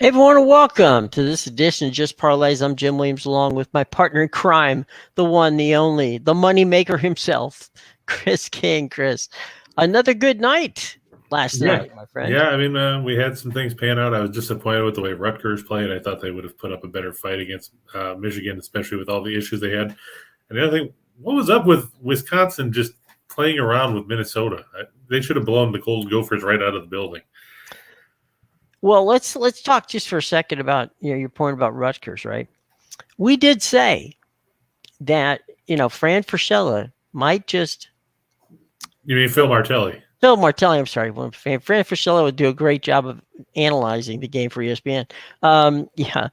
Hey everyone, and welcome to this edition of Just Parlays. I'm Jim Williams, along with my partner in crime, the one, the only, the money maker himself, Chris King. Chris, another good night last night, my friend. Yeah. I mean, we had some things pan out. I was disappointed with the way Rutgers played. I thought they would have put up a better fight against Michigan, especially with all the issues they had. And the other thing, what was up with Wisconsin just playing around with Minnesota? They should have blown the Gold Gophers right out of the building. Well, let's talk just for a second about your point about Rutgers, right? We did say that Fran Fraschilla might just You mean Phil Martelli? Phil Martelli, I'm sorry. Fran Fraschilla would do a great job of analyzing the game for ESPN. Yeah,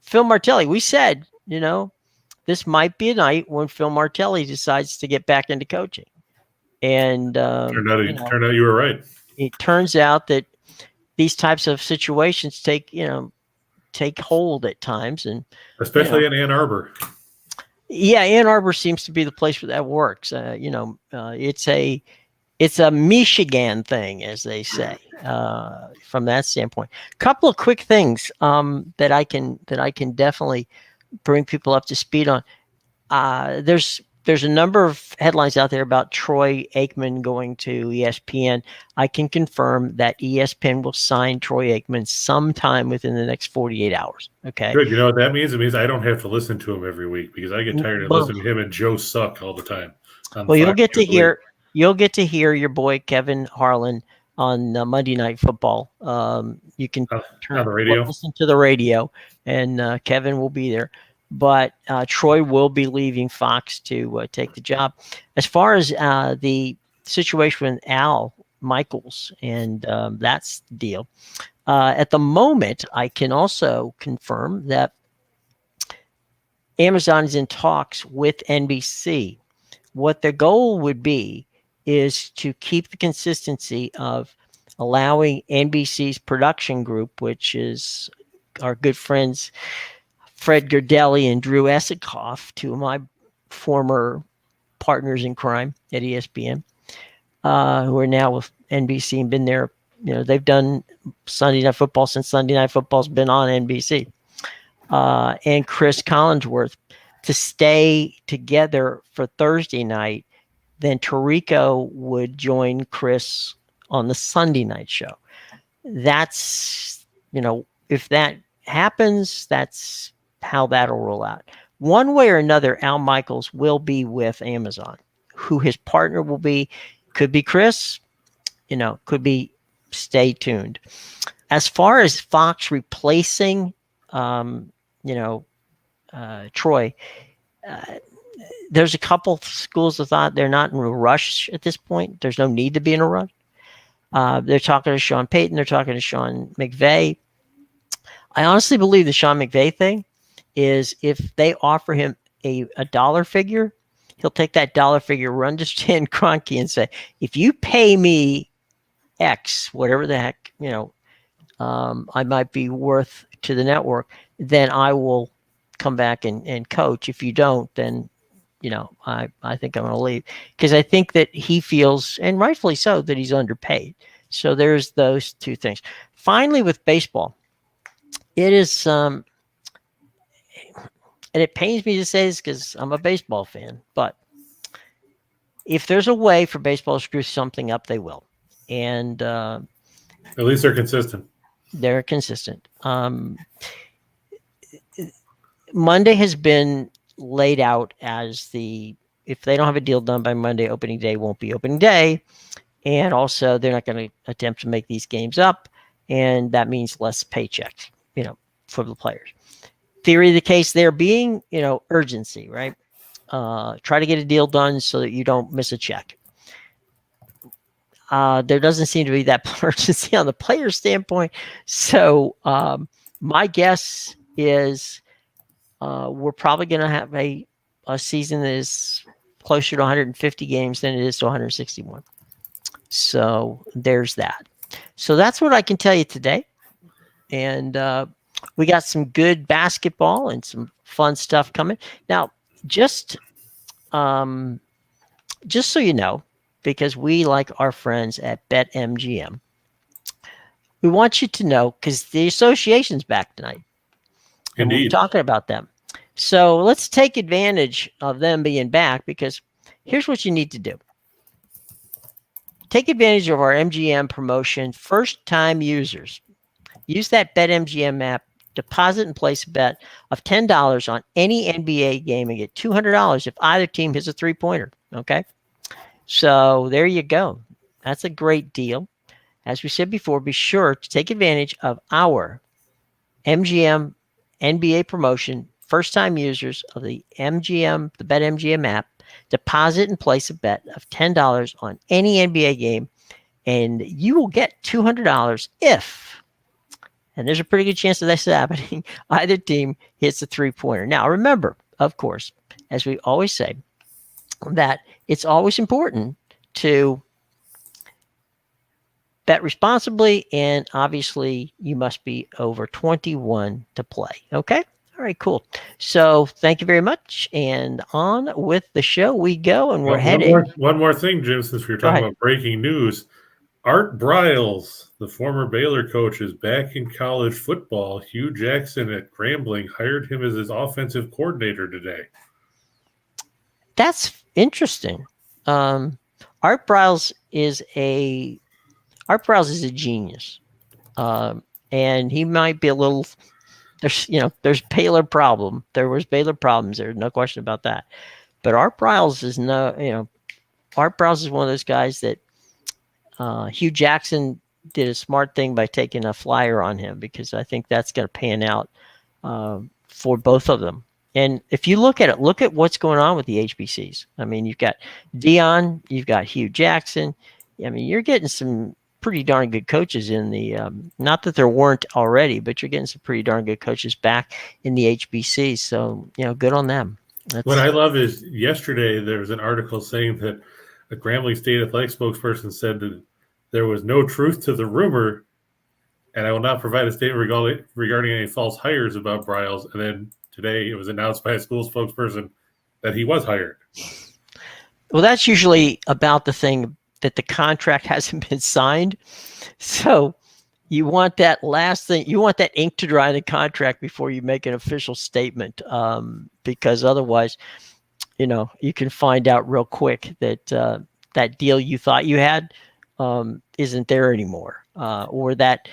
Phil Martelli. We said, this might be a night when Phil Martelli decides to get back into coaching. And Turned out you were right. It turns out that these types of situations take hold at times, and especially in Ann Arbor. Yeah, Ann Arbor seems to be the place where that works. It's a Michigan thing, as they say, from that standpoint. Couple of quick things that I can definitely bring people up to speed on. There's a number of headlines out there about Troy Aikman going to ESPN. I can confirm that ESPN will sign Troy Aikman sometime within the next 48 hours. Okay. Good. You know what that means? It means I don't have to listen to him every week because I get tired of listening to him and Joe Suck all the time. Well, you'll get to hear your boy Kevin Harlan on Monday Night Football. You can listen to the radio, and Kevin will be there. But Troy will be leaving Fox to take the job. As far as the situation with Al Michaels, and that's the deal. At the moment, I can also confirm that Amazon is in talks with NBC. What their goal would be is to keep the consistency of allowing NBC's production group, which is our good friends Fred Gerdelli and Drew Esikoff, two of my former partners in crime at ESPN, who are now with NBC and been there. They've done Sunday Night Football since Sunday Night Football's been on NBC. And Chris Collinsworth to stay together for Thursday night. Then Tirico would join Chris on the Sunday night show. That's, if that happens, that's how that'll roll out. One way or another, Al Michaels will be with Amazon. Who his partner will be, could be Chris, could be, stay tuned. As far as Fox replacing, Troy, there's a couple schools of thought. They're not in a rush at this point. There's no need to be in a rush. They're talking to Sean Payton. They're talking to Sean McVay. I honestly believe the Sean McVay thing is if they offer him a dollar figure, he'll take that dollar figure, run to Stan Kroenke and say, if you pay me X, whatever the heck, I might be worth to the network, then I will come back and coach. If you don't, then, I think I'm going to leave. Because I think that he feels, and rightfully so, that he's underpaid. So there's those two things. Finally, with baseball, it is, and it pains me to say this because I'm a baseball fan, but if there's a way for baseball to screw something up, they will. And at least they're consistent. They're consistent. Monday has been laid out as if they don't have a deal done by Monday, opening day won't be opening day. And also they're not going to attempt to make these games up. And that means less paychecks, for the players. Theory of the case there being, urgency, right? Try to get a deal done so that you don't miss a check. There doesn't seem to be that urgency on the player standpoint. So my guess is we're probably going to have a season that is closer to 150 games than it is to 161. So there's that. So that's what I can tell you today. And we got some good basketball and some fun stuff coming. Now, just so you know, because we like our friends at BetMGM, We want you to know because the association's back tonight, and we'll be Indeed. talking about them. So let's take advantage of them being back because here's what you need to do. Take advantage of our MGM promotion, first time users. Use that BetMGM app, deposit and place a bet of $10 on any NBA game and get $200 if either team hits a three-pointer. Okay? So there you go. That's a great deal. As we said before, be sure to take advantage of our MGM NBA promotion. First time users of the BetMGM app, deposit and place a bet of $10 on any NBA game, and you will get $200 if, and there's a pretty good chance of this happening, either team hits a three-pointer. Now, remember, of course, as we always say, that it's always important to bet responsibly, and obviously you must be over 21 to play. Okay? All right, cool. So thank you very much, and on with the show we go, and we're heading. One more thing, Jim, since we were talking about breaking news. Art Briles, the former Baylor coach, is back in college football. Hugh Jackson at Grambling hired him as his offensive coordinator today. That's interesting. Art Briles is a genius, and he might be a little. There's Baylor problem. There was Baylor problems. There's no question about that. But Art Briles is Art Briles is one of those guys that Hugh Jackson did a smart thing by taking a flyer on him, because I think that's going to pan out for both of them. And if you look at it, look at what's going on with the HBCs. I mean, you've got Dion, you've got Hugh Jackson. I mean, you're getting some pretty darn good coaches in the not that there weren't already, but you're getting some pretty darn good coaches back in the HBCs. So, good on them. What I love is yesterday there was an article saying that a Grambling State Athletic spokesperson said that there was no truth to the rumor, and I will not provide a statement regarding any false hires about Briles. And then today it was announced by a school spokesperson that he was hired. Well, that's usually about the thing that the contract hasn't been signed. So you want that last thing, you want that ink to dry in the contract before you make an official statement, because otherwise, you can find out real quick that that deal you thought you had isn't there anymore, or that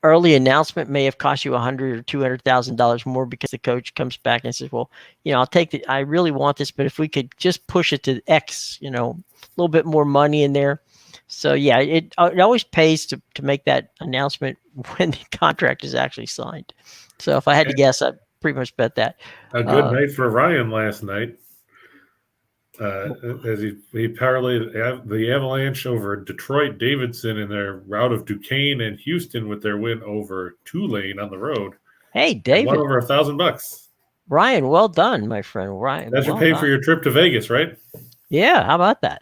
early announcement may have cost you $100,000 or $200,000 more because the coach comes back and says, "Well, I'll take I really want this, but if we could just push it to X, a little bit more money in there." So yeah, it always pays to make that announcement when the contract is actually signed. So if I had to guess, I'd pretty much bet that. A good night for Ryan last night. As he parlayed the Avalanche over Detroit Davidson in their rout of Duquesne and Houston with their win over Tulane on the road. Hey, David, won over $1,000. Ryan, well done, my friend. Ryan, that should pay for your trip to Vegas, right? Yeah, how about that?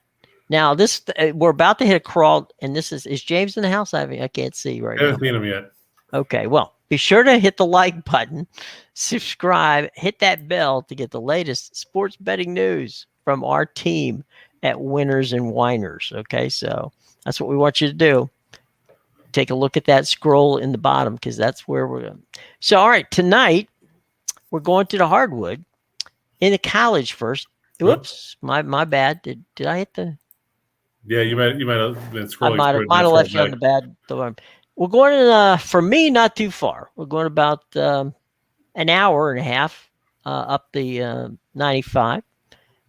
Now this we're about to hit a crawl, and this is James in the house? I can't see right now. I haven't seen him yet. Okay, well, be sure to hit the like button, subscribe, hit that bell to get the latest sports betting news from our team at Whiners and Whiners. Okay, so that's what we want you to do. Take a look at that scroll in the bottom, because that's where we're going. So, all right, tonight we're going to the hardwood in the college first. Whoops, my bad. Did I hit the? Yeah, you might have been scrolling. I might have left you on the bad. We're going for me, not too far. We're going about an hour and a half up the 95.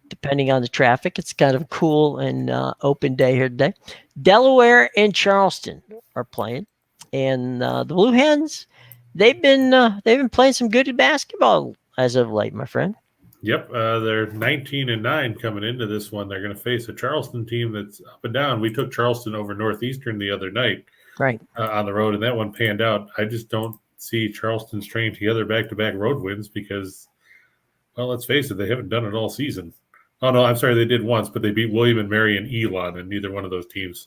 Depending on the traffic. It's kind of cool and open day here today. Delaware and Charleston are playing, and the Blue Hens, they've been playing some good basketball as of late, my friend. Yep, they're 19-9 coming into this one. They're going to face a Charleston team that's up and down. We took Charleston over Northeastern the other night, right, on the road, and that one panned out. I just don't see Charleston stringing together back-to-back road wins because, well, let's face it, they haven't done it all season. Oh, no, I'm sorry, they did once, but they beat William and Mary and Elon, and neither one of those teams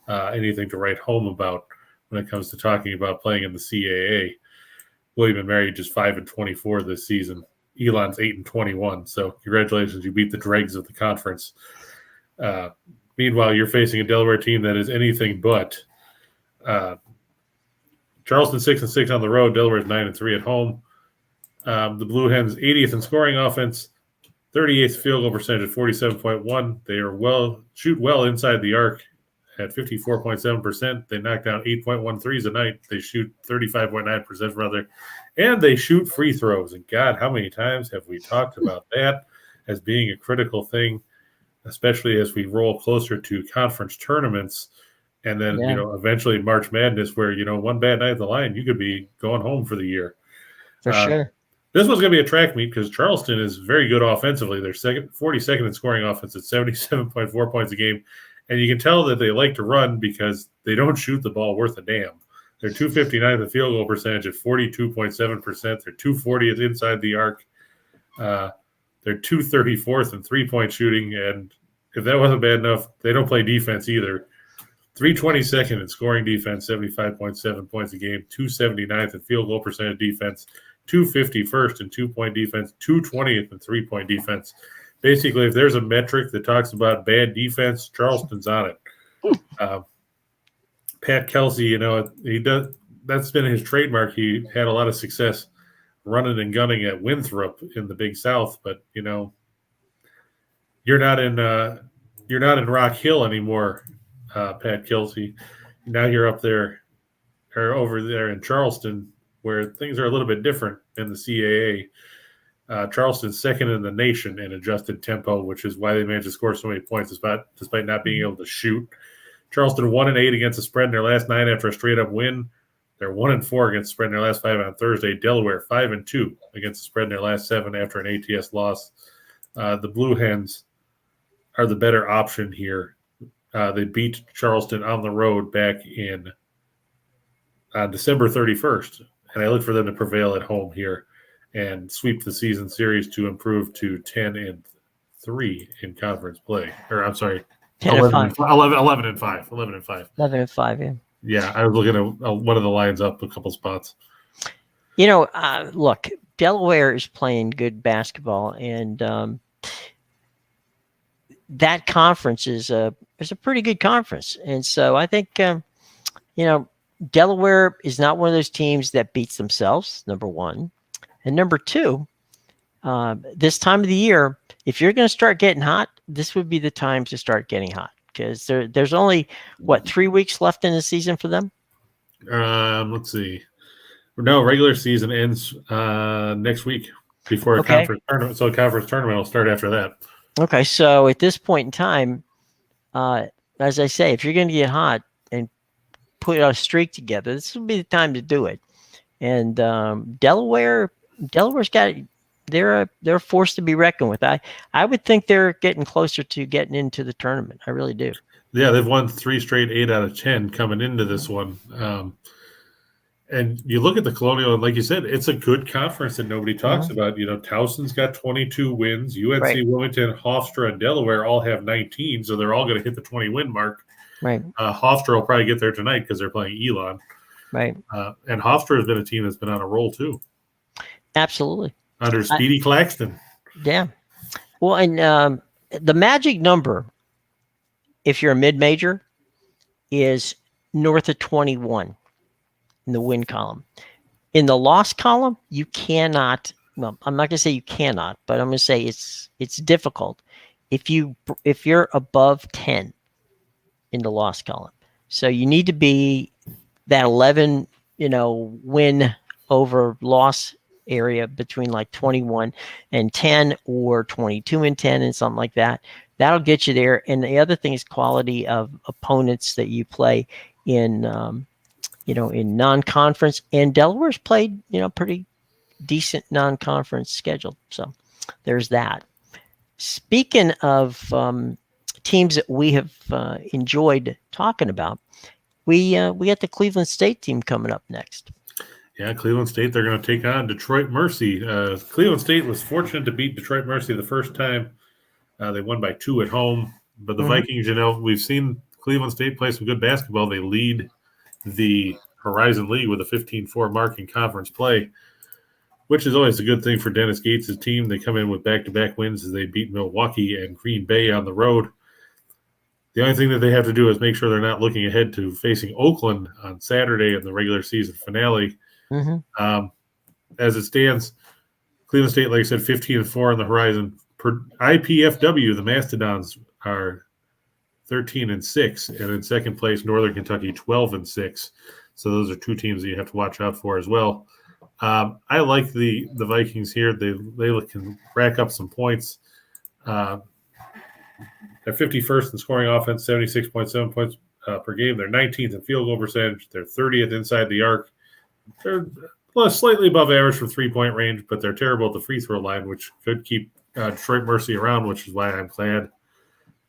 anything to write home about when it comes to talking about playing in the CAA. William and Mary just 5-24 this season. Elon's 8-21, so congratulations, you beat the dregs of the conference. Meanwhile, you're facing a Delaware team that is anything but Charleston 6-6 on the road. Delaware's 9-3 at home. The Blue Hens 80th in scoring offense, 38th field goal percentage at 47.1. They are shoot well inside the arc at 54.7%. They knock down 8.1 threes a night. They shoot 35.9% from there. And they shoot free throws. And God, how many times have we talked about that as being a critical thing, especially as we roll closer to conference tournaments and then, eventually March Madness where, one bad night at the line, you could be going home for the year. For sure. This was going to be a track meet because Charleston is very good offensively. They're 42nd in scoring offense at 77.4 points a game. And you can tell that they like to run because they don't shoot the ball worth a damn. They're 259th in field goal percentage at 42.7%. They're 240th inside the arc. They're 234th in three-point shooting. And if that wasn't bad enough, they don't play defense either. 322nd in scoring defense, 75.7 points a game. 279th in field goal percentage defense. 251st in two-point defense. 220th in three-point defense. Basically, if there's a metric that talks about bad defense, Charleston's on it. Pat Kelsey, he does. That's been his trademark. He had a lot of success running and gunning at Winthrop in the Big South, but you're not in Rock Hill anymore, Pat Kelsey. Now you're up there or over there in Charleston, where things are a little bit different in the CAA. Charleston's second in the nation in adjusted tempo, which is why they managed to score so many points despite not being able to shoot. Charleston 1-8 against the spread in their last 9 after a straight-up win. They're 1-4 against the spread in their last 5 on Thursday. Delaware 5-2 against the spread in their last 7 after an ATS loss. The Blue Hens are the better option here. They beat Charleston on the road back on December 31st, and I look for them to prevail at home here and sweep the season series to improve to 10-3 in conference play. Or I'm sorry, 11-5. 11-5. 11-5, yeah. Yeah, I was looking at one of the lines up a couple spots. Look, Delaware is playing good basketball, and that conference is a pretty good conference. And so I think, Delaware is not one of those teams that beats themselves, number one. And number two, this time of the year, if you're going to start getting hot, this would be the time to start getting hot because there's only, 3 weeks left in the season for them? Let's see. No, regular season ends next week before a conference tournament. So a conference tournament will start after that. Okay, so at this point in time, as I say, if you're going to get hot and put a streak together, this would be the time to do it. And Delaware's got they're a force to be reckoned with. I would think they're getting closer to getting into the tournament. I really do. Yeah, they've won 3 straight 8 out of 10 coming into this one. And you look at the Colonial, and like you said, it's a good conference that nobody talks about. Towson's got 22 wins. UNC, Wilmington, Hofstra, and Delaware all have 19, so they're all going to hit the 20-win mark. Right. Hofstra will probably get there tonight because they're playing Elon. Right. And Hofstra has been a team that's been on a roll too. Absolutely. Under Speedy Claxton. Yeah. Well, and the magic number, if you're a mid-major, is north of 21 in the win column. In the loss column, you cannot. Well, I'm not going to say you cannot, but I'm going to say it's difficult if you're above 10 in the loss column. So you need to be that 11, win over loss area between like 21 and 10 or 22 and 10 and something like that. That'll get you there. And the other thing is quality of opponents that you play in, in non-conference. And Delaware's played, pretty decent non-conference schedule. So there's that. Speaking of teams that we have enjoyed talking about, we got the Cleveland State team coming up next. Yeah, Cleveland State, they're going to take on Detroit Mercy. Cleveland State was fortunate to beat Detroit Mercy the first time. They won by 2 at home. But the Vikings, we've seen Cleveland State play some good basketball. They lead the Horizon League with a 15-4 mark in conference play, which is always a good thing for Dennis Gates' team. They come in with back-to-back wins as they beat Milwaukee and Green Bay on the road. The only thing that they have to do is make sure they're not looking ahead to facing Oakland on Saturday in the regular season finale. Mm-hmm. As it stands, Cleveland State, like I said, 15-4 on the horizon. Per IPFW, the Mastodons are 13-6, and in second place, Northern Kentucky 12-6. So those are two teams that you have to watch out for as well. I like the Vikings here. They can rack up some points. They're 51st in scoring offense, 76.7 points per game. They're 19th in field goal percentage. They're 30th inside the arc. They're slightly above average from three-point range, but they're terrible at the free throw line, which could keep Detroit Mercy around, which is why I'm glad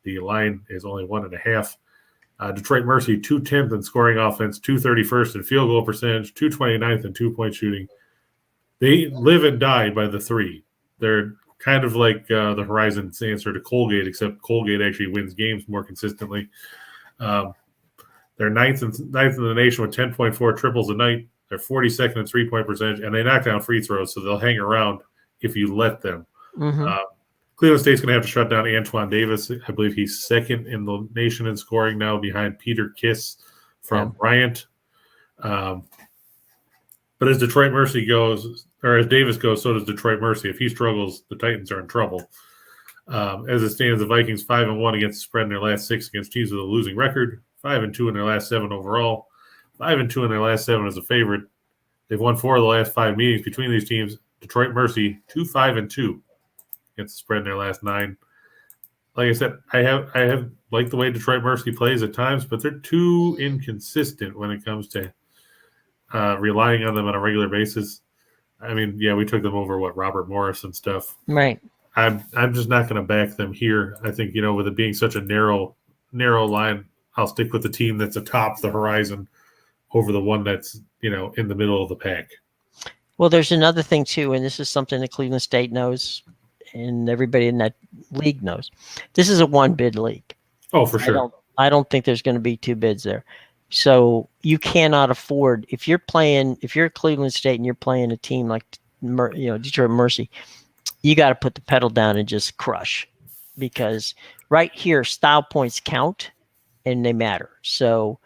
the line is only 1.5. Detroit Mercy, 210th in scoring offense, 231st in field goal percentage, 229th in two-point shooting. They live and die by the three. They're kind of like the Horizon's answer to Colgate, except Colgate actually wins games more consistently. They're ninth in the nation with 10.4 triples a night. They're 42nd in three-point percentage, and they knock down free throws, so they'll hang around if you let them. Mm-hmm. Cleveland State's going to have to shut down Antoine Davis. I believe he's second in the nation in scoring now, behind Peter Kiss from Bryant. But as Detroit Mercy goes, or as Davis goes, so does Detroit Mercy. If he struggles, the Titans are in trouble. As it stands, the Vikings 5-1 against the spread in their last 6 against teams with a losing record, 5-2 in their last 7 overall, 5-2 in their last 7 as a favorite. They've won 4 of the last 5 meetings between these teams. Detroit Mercy 2-5-2 against the spread in their last 9. Like I said, I have liked the way Detroit Mercy plays at times, but they're too inconsistent when it comes to relying on them on a regular basis. I mean, yeah, we took them over Robert Morris and stuff. Right. I'm just not going to back them here. I think, with it being such a narrow line, I'll stick with the team that's atop the horizon over the one that's, in the middle of the pack. Well, there's another thing too, and this is something that Cleveland State knows and everybody in that league knows. This is a one bid league. Oh, for sure. I don't think there's going to be 2 bids there. So you cannot afford, if you're Cleveland State and you're playing a team like Detroit Mercy, you got to put the pedal down and just crush, because right here style points count and they matter. So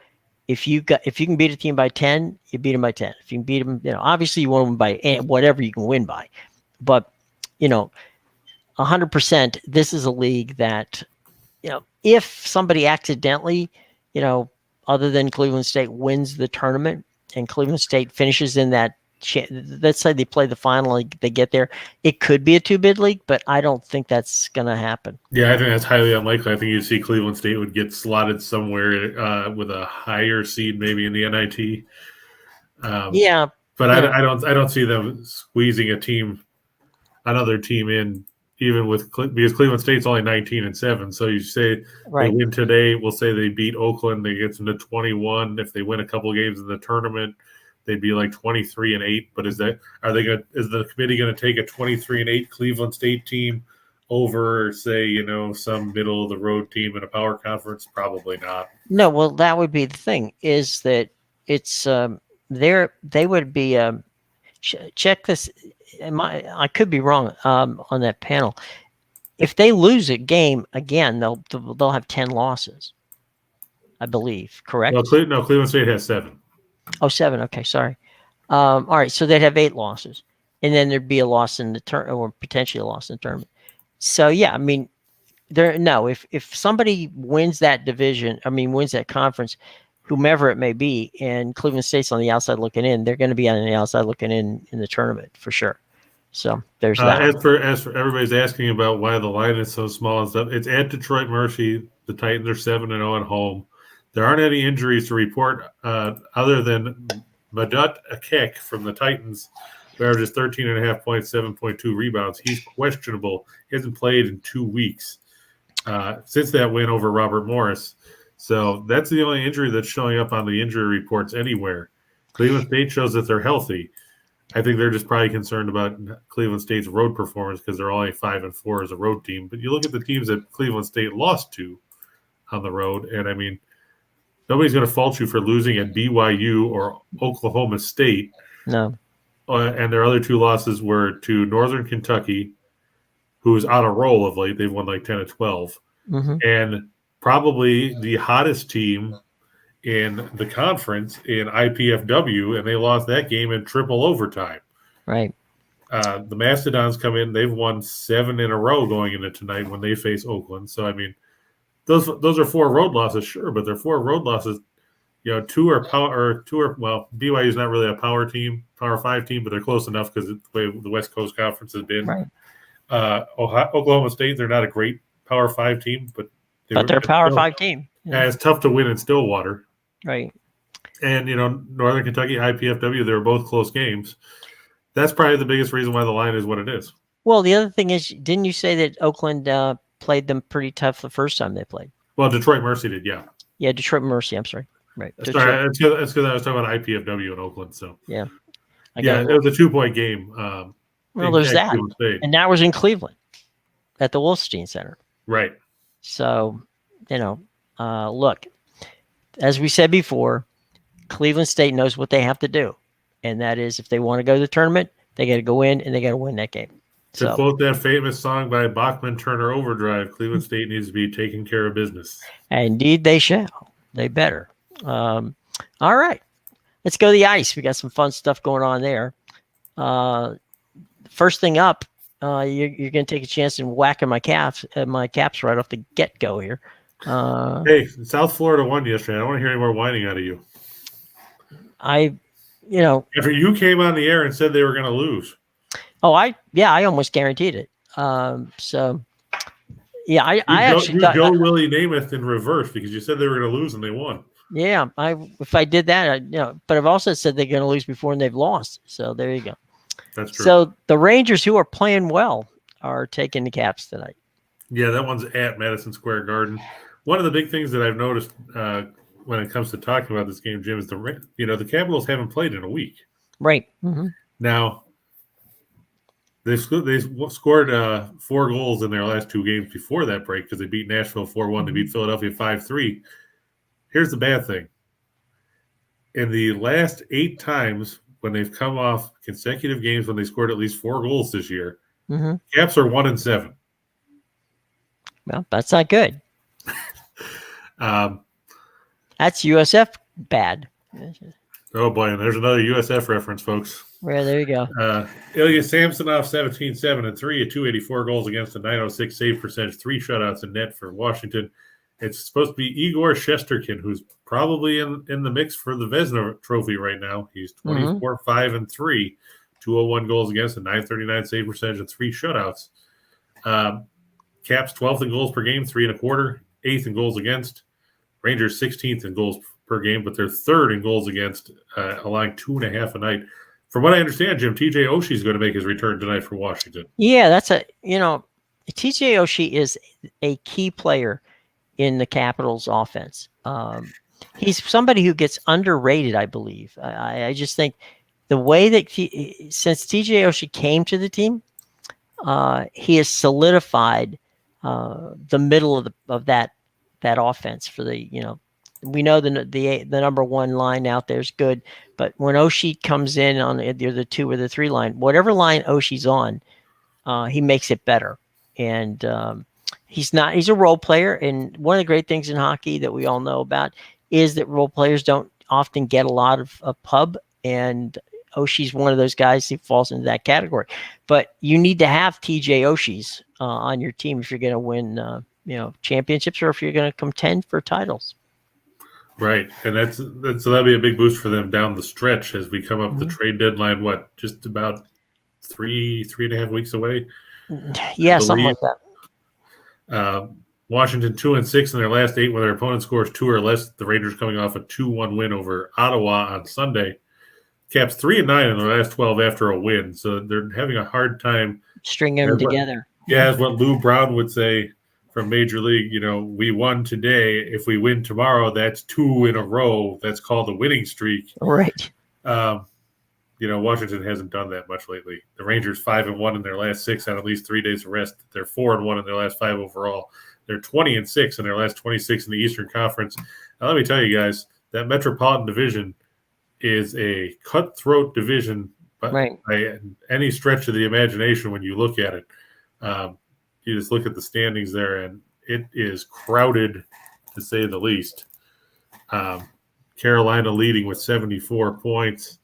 if you can beat a team by 10, you beat them by 10. If you can beat them, obviously you want them by whatever you can win by, but 100%, this is a league that, if somebody accidentally, other than Cleveland State wins the tournament and Cleveland State finishes in that, let's say they play the final, they get there, it could be a 2-bid league, but I don't think that's going to happen. Yeah, I think that's highly unlikely. I think you'd see Cleveland State would get slotted somewhere with a higher seed, maybe in the NIT. But I don't see them squeezing another team in, even because Cleveland State's only 19-7. So you say they win today, we'll say they beat Oakland, they get them to 21. If they win a couple games in the tournament, they'd be like 23-8. But is the committee going to take a 23-8 Cleveland State team over, say, some middle of the road team in a power conference? Probably not. No, well, that would be the thing, is that it's they would be check this. I could be wrong on that panel. If they lose a game again, they'll have 10 losses, I believe. Correct? No, Cleveland State has 7. Oh, 7. Okay, sorry. All right, so they'd have 8 losses, and then there'd be a loss in the tournament, or potentially a loss in the tournament. So yeah, I mean, if somebody wins that division, wins that conference, whomever it may be, and Cleveland State's on the outside looking in, they're going to be on the outside looking in the tournament for sure. So there's that. As for everybody's asking about why the line is so small and stuff, it's at Detroit Mercy. The Titans are 7-0 at home. There aren't any injuries to report other than Madut Akek from the Titans, who averages 13.5 points, 7.2 rebounds. He's questionable. He hasn't played in 2 weeks since that win over Robert Morris. So that's the only injury that's showing up on the injury reports anywhere. Cleveland State shows that they're healthy. I think they're just probably concerned about Cleveland State's road performance because they're only 5-4 as a road team. But you look at the teams that Cleveland State lost to on the road, and nobody's going to fault you for losing at BYU or Oklahoma State. No. And their other 2 losses were to Northern Kentucky, who is on a roll of late. They've won like 10 of 12. Mm-hmm. And probably the hottest team in the conference in IPFW, and they lost that game in triple overtime. Right. The Mastodons come in; they've won 7 in a row going into tonight when they face Oakland. So I mean, those are 4 road losses, sure, but they're 4 road losses. 2 are BYU is not really a power 5 team, but they're close enough because the way the West Coast Conference has been. Right. Oklahoma State, they're not a great power 5 team, but they're a power 5 team. Yeah. It's tough to win in Stillwater. Right. And, Northern Kentucky, IPFW, they were both close games. That's probably the biggest reason why the line is what it is. Well, the other thing is, didn't you say that Oakland played them pretty tough the first time they played? Well, Detroit Mercy did, yeah. Yeah, Detroit Mercy, I'm sorry. Right. That's because I was talking about IPFW in Oakland. So yeah. It was a 2-point game. Well, there's that. And that was in Cleveland at the Wolfstein Center. Right. So, look, as we said before, Cleveland State knows what they have to do. And that is, if they want to go to the tournament, they got to go in and they got to win that game. To quote that famous song by Bachman Turner Overdrive, Cleveland State needs to be taking care of business. Indeed, they shall. They better. All right. Let's go to the ice. We got some fun stuff going on there. First thing up, you're going to take a chance and whack at my caps right off the get-go here. Hey, South Florida won yesterday. I don't want to hear any more whining out of you. After you came on the air and said they were going to lose. Oh, I almost guaranteed it. I actually thought Joe Willie Namath in reverse because you said they were going to lose and they won. Yeah, if I did that, but I've also said they're going to lose before and they've lost. So there you go. That's true. So the Rangers, who are playing well, are taking the Caps tonight. Yeah, that one's at Madison Square Garden. One of the big things that I've noticed when it comes to talking about this game, Jim, is the Capitals haven't played in a week. Right. Mm-hmm. Now, they scored 4 goals in their last 2 games before that break because they beat Nashville 4-1. They beat Philadelphia 5-3. Here's the bad thing. In the last 8 times when they've come off consecutive games when they scored at least 4 goals this year, Caps are 1-7. Well, that's not good. That's USF bad. Oh, boy, and there's another USF reference, folks. Well, there you go. Ilya Samsonov, 17-7 and 3, a 284 goals against, a 906 save percentage, 3 shutouts in net for Washington. It's supposed to be Igor Shesterkin, who's probably in the mix for the Vezina Trophy right now. He's 24-5 and 3, 201 goals against, a 939 save percentage, and 3 shutouts. Caps 12th in goals per game, 3.25, 8th in goals against. Rangers 16th in goals per game, but they're 3rd in goals against, allowing 2.5 a night. From what I understand, Jim, TJ Oshie is going to make his return tonight for Washington. Yeah, TJ Oshie is a key player in the Capitals offense. He's somebody who gets underrated, I believe. I just think the way that since TJ Oshie came to the team, he has solidified the middle of that offense for the, we know the number 1 line out there is good, but when Oshie comes in on either the 2 or the 3 line, whatever line Oshie's on, he makes it better. And he's a role player. And one of the great things in hockey that we all know about is that role players don't often get a lot of pub. And Oshie's one of those guys who falls into that category. But you need to have TJ Oshies on your team if you're going to win, championships or if you're going to contend for titles. Right, and so that'll be a big boost for them down the stretch as we come up the trade deadline. What, just about 3.5 weeks away? Yeah, something like that. Washington 2-6 in their last 8 when their opponent scores 2 or less. The Rangers coming off a 2-1 win over Ottawa on Sunday. Caps 3-9 in their last 12 after a win, so they're having a hard time stringing them together. Yeah, as what Lou Brown would say from Major League, we won today. If we win tomorrow, that's 2 in a row. That's called a winning streak. Right. Washington hasn't done that much lately. The Rangers 5-1 in their last 6 on at least 3 days of rest. They're 4-1 in their last 5 overall. They're 20-6 in their last 26 in the Eastern Conference. Now, let me tell you guys, that Metropolitan Division is a cutthroat division by any stretch of the imagination when you look at it. You just look at the standings there, and it is crowded to say the least. Carolina leading with 74 points.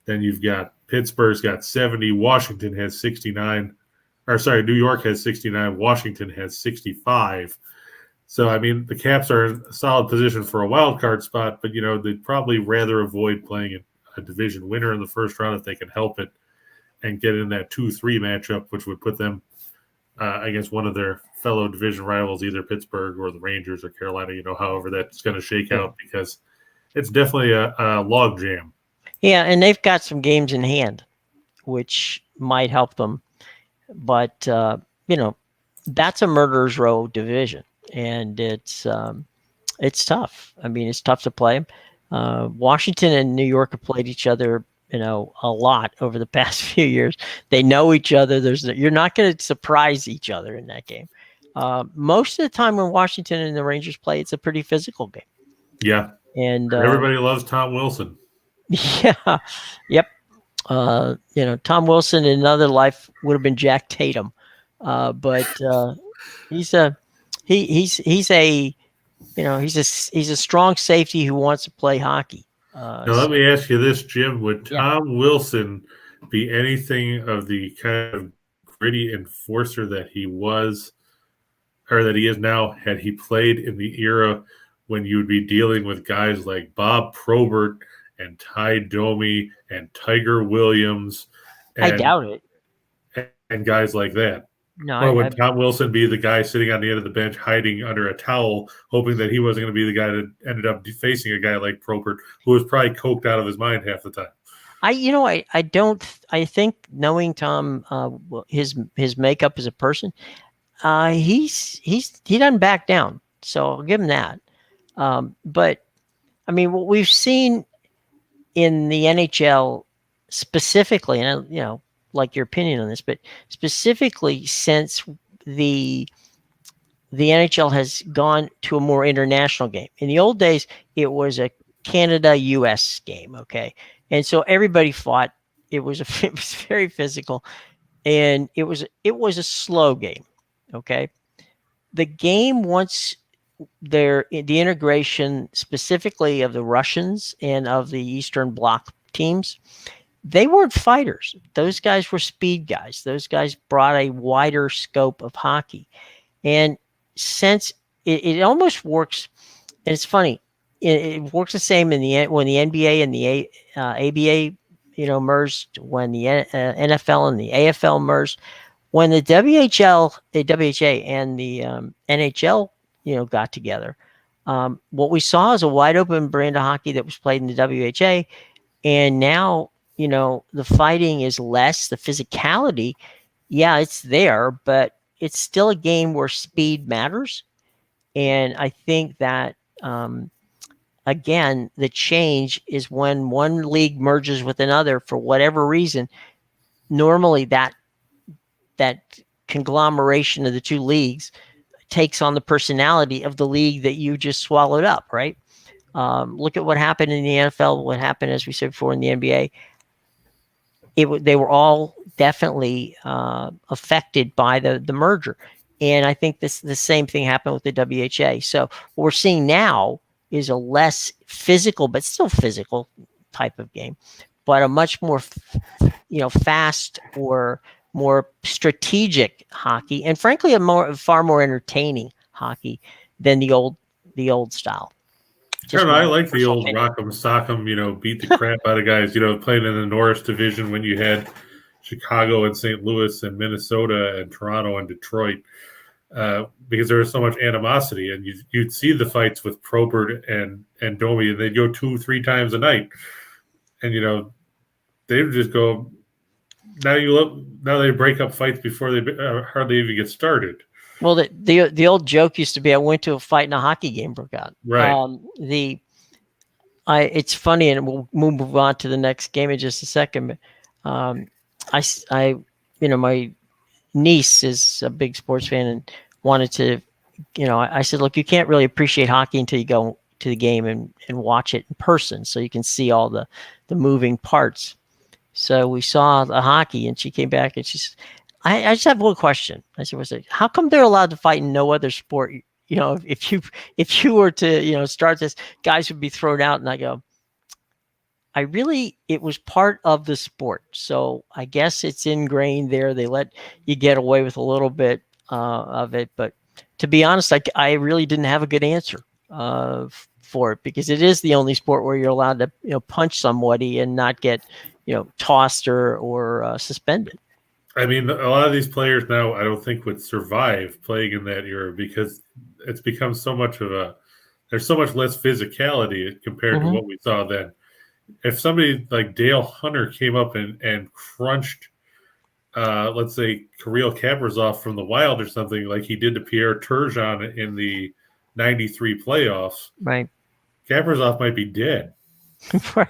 Then you've got Pittsburgh's got 70. Washington has 69. New York has 69. Washington has 65. So, I mean, the Caps are in a solid position for a wild card spot, but, they'd probably rather avoid playing a division winner in the first round if they can help it and get in that 2-3 matchup, which would put them against one of their fellow division rivals, either Pittsburgh or the Rangers or Carolina, however that's going to shake out, because it's definitely a log jam. Yeah, and they've got some games in hand, which might help them. But, that's a murderer's row division, and it's tough. I mean, it's tough to play. Washington and New York have played each other, a lot over the past few years. They know each other. You're not going to surprise each other in that game. Most of the time when Washington and the Rangers play, it's a pretty physical game. Yeah. And everybody loves Tom Wilson. Yeah. Yep. Tom Wilson in another life would have been Jack Tatum. But he's a strong safety who wants to play hockey. Now, let me ask you this, Jim. Would Tom Wilson be anything of the kind of gritty enforcer that he was, or that he is now, had he played in the era when you would be dealing with guys like Bob Probert and Ty Domi and Tiger Williams? I doubt it. And guys like that. No, or would Tom Wilson be the guy sitting on the end of the bench hiding under a towel, hoping that he wasn't going to be the guy that ended up facing a guy like Probert, who was probably coked out of his mind half the time? I think knowing Tom, his makeup as a person, he doesn't back down. So I'll give him that. But I mean, what we've seen in the NHL specifically, and like your opinion on this, but specifically since the NHL has gone to a more international game. In the old days, it was a Canada-US game, okay? And so everybody fought. It was very physical, and it was a slow game, okay? The game, once the integration specifically of the Russians and of the Eastern Bloc teams, they weren't fighters. Those guys were speed guys. Those guys brought a wider scope of hockey. And since it almost works, and it's funny, it works the same when the NBA and the ABA, merged, when the NFL and the AFL merged, when the WHA and the NHL, got together. What we saw is a wide open brand of hockey that was played in the WHA, and now, the fighting is less, the physicality, it's there, but it's still a game where speed matters. And I think that, again, the change is when one league merges with another for whatever reason. Normally that conglomeration of the two leagues takes on the personality of the league that you just swallowed up, right? Look at what happened in the NFL, what happened, as we said before, in the NBA. They were all definitely affected by the merger. And I think the same thing happened with the WHA. So what we're seeing now is a less physical, but still physical type of game, but a much more, fast or more strategic hockey, and frankly, far more entertaining hockey than the old style. I like the old rock'em sock'em, beat the crap out of guys, playing in the Norris division when you had Chicago and St. Louis and Minnesota and Toronto and Detroit, because there was so much animosity, and you'd see the fights with Probert and Domi, and they'd go 2-3 times a night, and they would just go. Now they break up fights before they hardly even get started. Well, the old joke used to be, I went to a fight and a hockey game broke out. Right. It's funny, and we'll move on to the next game in just a second. But my niece is a big sports fan and wanted to, I said, look, you can't really appreciate hockey until you go to the game and watch it in person, so you can see all the moving parts. So we saw the hockey, and she came back and she said, I just have one question. I said, how come they're allowed to fight in no other sport if you were to start this, guys would be thrown out, and I go, it was part of the sport. So I guess it's ingrained there. They let you get away with a little bit of it. But to be honest, I really didn't have a good answer for it, because it is the only sport where you're allowed to punch somebody and not get tossed or suspended. I mean, a lot of these players now, I don't think would survive playing in that era, because it's become so much there's so much less physicality compared to what we saw then. If somebody like Dale Hunter came up and crunched, let's say, Kirill Kaprizov from the Wild or something, like he did to Pierre Turgeon in the 93 playoffs, right? Kaprizov might be dead. Right.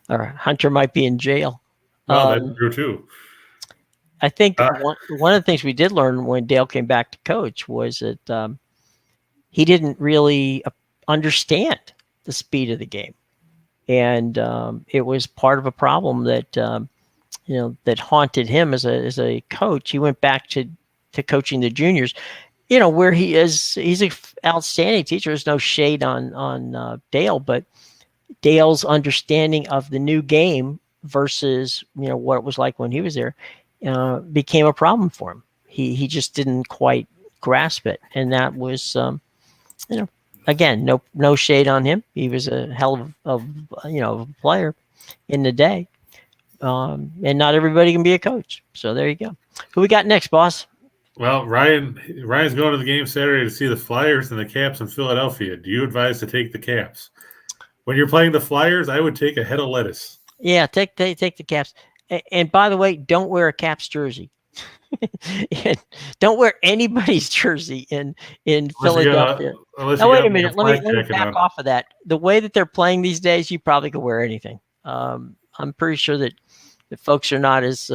Or Hunter might be in jail. Well, that's true too. I think one of the things we did learn when Dale came back to coach was that he didn't really understand the speed of the game. And it was part of a problem that that haunted him as a coach. He went back to coaching the juniors, where he's an outstanding teacher. There's no shade on Dale, but Dale's understanding of the new game versus what it was like when he was there became a problem for him. He just didn't quite grasp it, and that was again, no shade on him. He was a hell of a player in the day. And not everybody can be a coach. So there you go. Who we got next, boss? Well, Ryan's going to the game Saturday to see the Flyers and the Caps in Philadelphia. Do you advise to take the Caps? When you're playing the Flyers, I would take a head of lettuce. Yeah, take the Caps. And by the way, don't wear a Caps jersey. Don't wear anybody's jersey in Philadelphia. Now, wait a minute. Let me back off of that. The way that they're playing these days, you probably could wear anything. I'm pretty sure that the folks are not as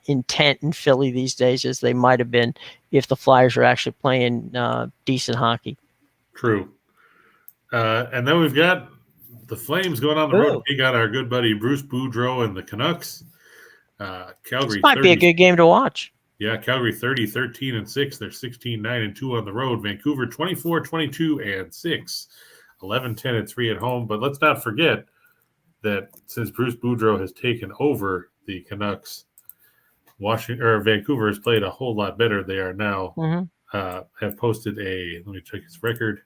intent in Philly these days as they might have been if the Flyers are actually playing decent hockey. True. And then we've got the Flames going on the road. We got our good buddy Bruce Boudreau and the Canucks. Calgary. This might be a good game to watch. Yeah, Calgary 13-6. They're 16-9-2 on the road. Vancouver 24-22-6. 11-10-3 at home. But let's not forget that since Bruce Boudreau has taken over the Canucks, Vancouver has played a whole lot better. They are now have posted let me check his record.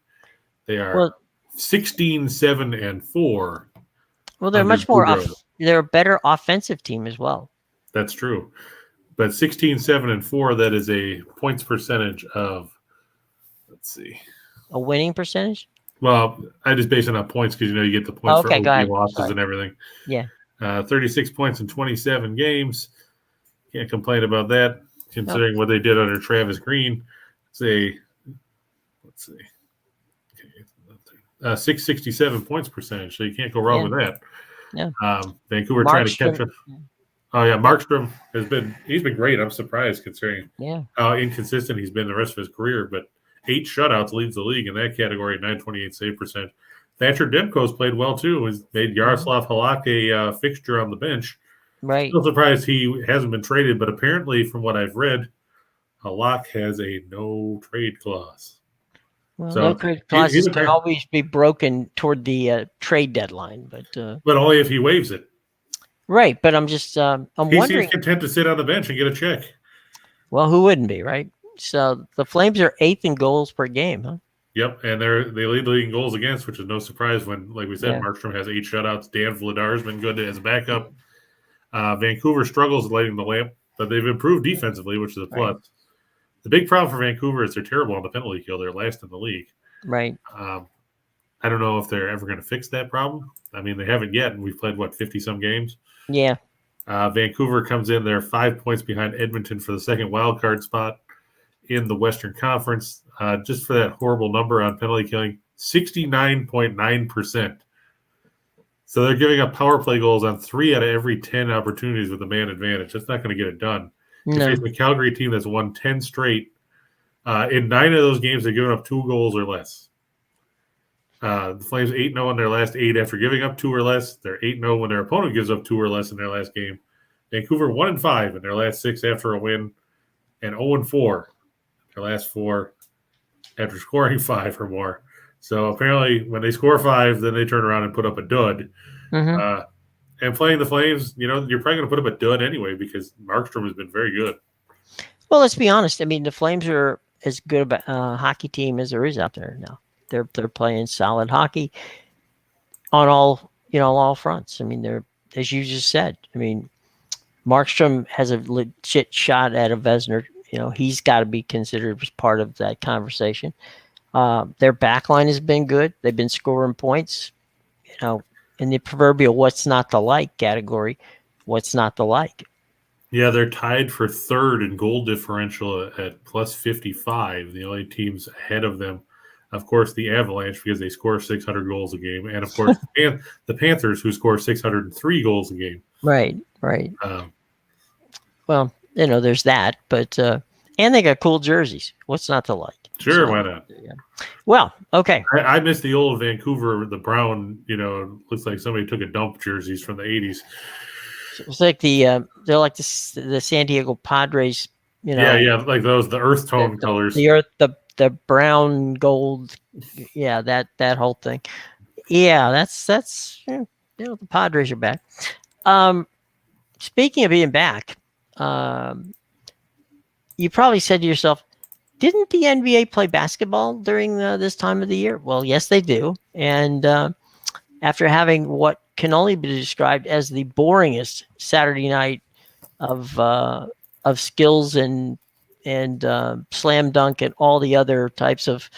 They are 16-7-4. Well, they're much more they're a better offensive team as well. That's true. But 16-7-4, that is a points percentage of, let's see. A winning percentage? Well, I just base it on points because, you get the points for OT losses and everything. Yeah. 36 points in 27 games. Can't complain about that, considering what they did under Travis Green. Let's see. 667 points percentage, so you can't go wrong with that. Yeah. Vancouver trying to catch up. Oh yeah, Markstrom he's been great. I'm surprised considering how inconsistent he's been the rest of his career. But 8 shutouts leads the league in that category, 928 save percent. Thatcher Demko's played well too. He's made Yaroslav Halak a fixture on the bench. Right. Still surprised he hasn't been traded, but apparently, from what I've read, Halak has a no trade clause. Well, no trade clauses can always be broken toward the trade deadline, but only if he waives it. Right, but I'm just I'm wondering. He's content to sit on the bench and get a check. Well, who wouldn't be, right? So the Flames are 8th in goals per game, huh? Yep, and they lead the league in goals against, which is no surprise when, like we said, Markstrom has 8 shutouts. Dan Vladar has been good as a backup. Vancouver struggles lighting the lamp, but they've improved defensively, which is a plus. Right. The big problem for Vancouver is they're terrible on the penalty kill. They're last in the league. Right. I don't know if they're ever going to fix that problem. I mean, they haven't yet, and we've played, 50-some games? Yeah. Vancouver comes in. They're 5 points behind Edmonton for the second wild card spot in the Western Conference. Just for that horrible number on penalty killing, 69.9%. So they're giving up power play goals on 3 out of every 10 opportunities with a man advantage. That's not going to get it done. No. It's a Calgary team that's won 10 straight. In 9 of those games, they've given up 2 goals or less. The Flames 8-0 in their last 8 after giving up 2 or less. They're 8-0 when their opponent gives up 2 or less in their last game. Vancouver 1-5 in their last 6 after a win, and 0-4 their last 4 after scoring 5 or more. So apparently, when they score 5, then they turn around and put up a dud. Mm-hmm. And playing the Flames, you're probably going to put up a dud anyway because Markstrom has been very good. Well, let's be honest. I mean, the Flames are as good a hockey team as there is out there now. They're playing solid hockey on all fronts. I mean, they're, as you just said. I mean, Markstrom has a legit shot at a Vezina. He's got to be considered as part of that conversation. Their backline has been good. They've been scoring points. In the proverbial "what's not to like" category. What's not to like? Yeah, they're tied for third in goal differential at plus 55. The only teams ahead of them, of course, the Avalanche, because they score 600 goals a game, and of course the Panthers, who score 603 goals a game. Right. Well, there's that, but and they got cool jerseys. What's not to like? Sure, why not? Yeah. Well, okay. I miss the old Vancouver, the brown. Looks like somebody took a dump jerseys from the 80s. It's like they're like the San Diego Padres. Yeah, like those, the earth tone colors. The brown gold. Yeah, that whole thing. Yeah, that's the Padres are back. Speaking of being back, you probably said to yourself, didn't the NBA play basketball during this time of the year? Well, yes, they do. And after having what can only be described as the boringest Saturday night of skills and slam dunk and all the other types of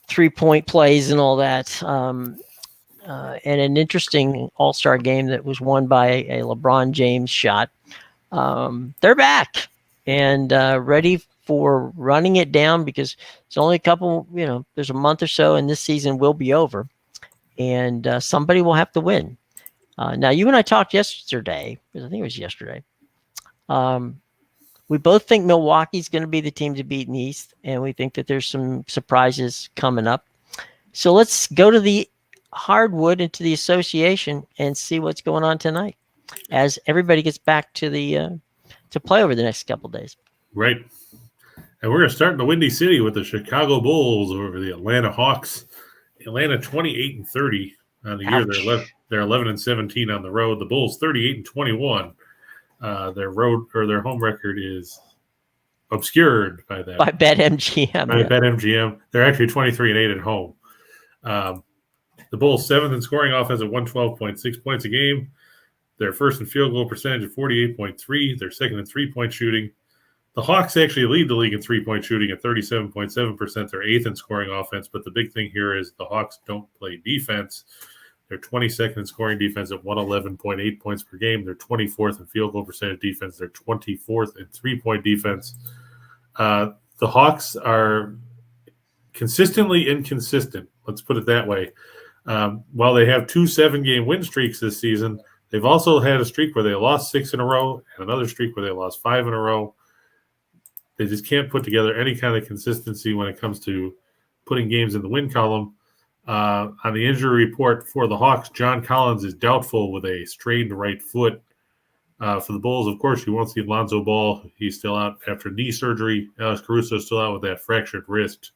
3-point plays and all that, and an interesting All-Star game that was won by a LeBron James shot, they're back and ready for running it down, because it's only a couple, there's a month or so and this season will be over, and somebody will have to win. Now, you and I talked yesterday, because I think it was yesterday. We both think Milwaukee's going to be the team to beat in the East, and we think that there's some surprises coming up. So let's go to the hardwood into the association and see what's going on tonight as everybody gets back to the to play over the next couple of days. Right. And we're going to start in the Windy City with the Chicago Bulls over the Atlanta Hawks. Atlanta 28-30 on the year. They're 11-17 on the road. The Bulls 38-21. Their home record is obscured by that. By BetMGM. BetMGM. They're actually 23-8 at home. The Bulls 7th in scoring offense at 112.6 points a game. They're first in field goal percentage at 48.3. They're second in 3-point shooting. The Hawks actually lead the league in 3-point shooting at 37.7%. They're 8th in scoring offense, but the big thing here is the Hawks don't play defense. They're 22nd in scoring defense at 111.8 points per game. They're 24th in field goal percentage defense. They're 24th in 3-point defense. The Hawks are consistently inconsistent. Let's put it that way. While they have 2 7-game win streaks this season, they've also had a streak where they lost 6 in a row and another streak where they lost 5 in a row. They just can't put together any kind of consistency when it comes to putting games in the win column. On the injury report for the Hawks, John Collins is doubtful with a strained right foot. For the Bulls, of course, you won't see Lonzo Ball. He's still out after knee surgery. Alex Caruso is still out with that fractured wrist.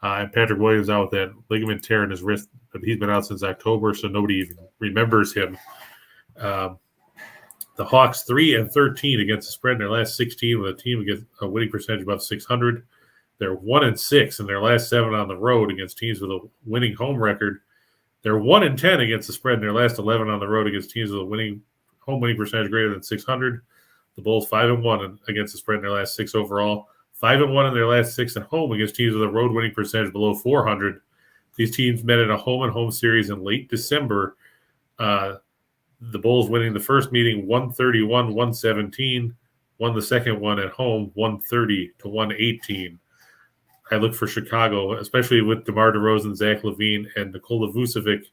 And Patrick Williams out with that ligament tear in his wrist. But he's been out since October, so nobody even remembers him. The Hawks 3-13 against the spread in their last 16 with a team against a winning percentage above 600. They're 1-6 in their last 7 on the road against teams with a winning home record. They're 1-10 against the spread in their last 11 on the road against teams with a home winning percentage greater than 600. The Bulls 5-1 against the spread in their last 6 overall. 5-1 in their last 6 at home against teams with a road winning percentage below 400. These teams met in a home-and-home series in late December. The Bulls winning the first meeting 131-117, won the second one at home 130-118. I look for Chicago, especially with DeMar DeRozan, Zach LaVine, and Nikola Vucevic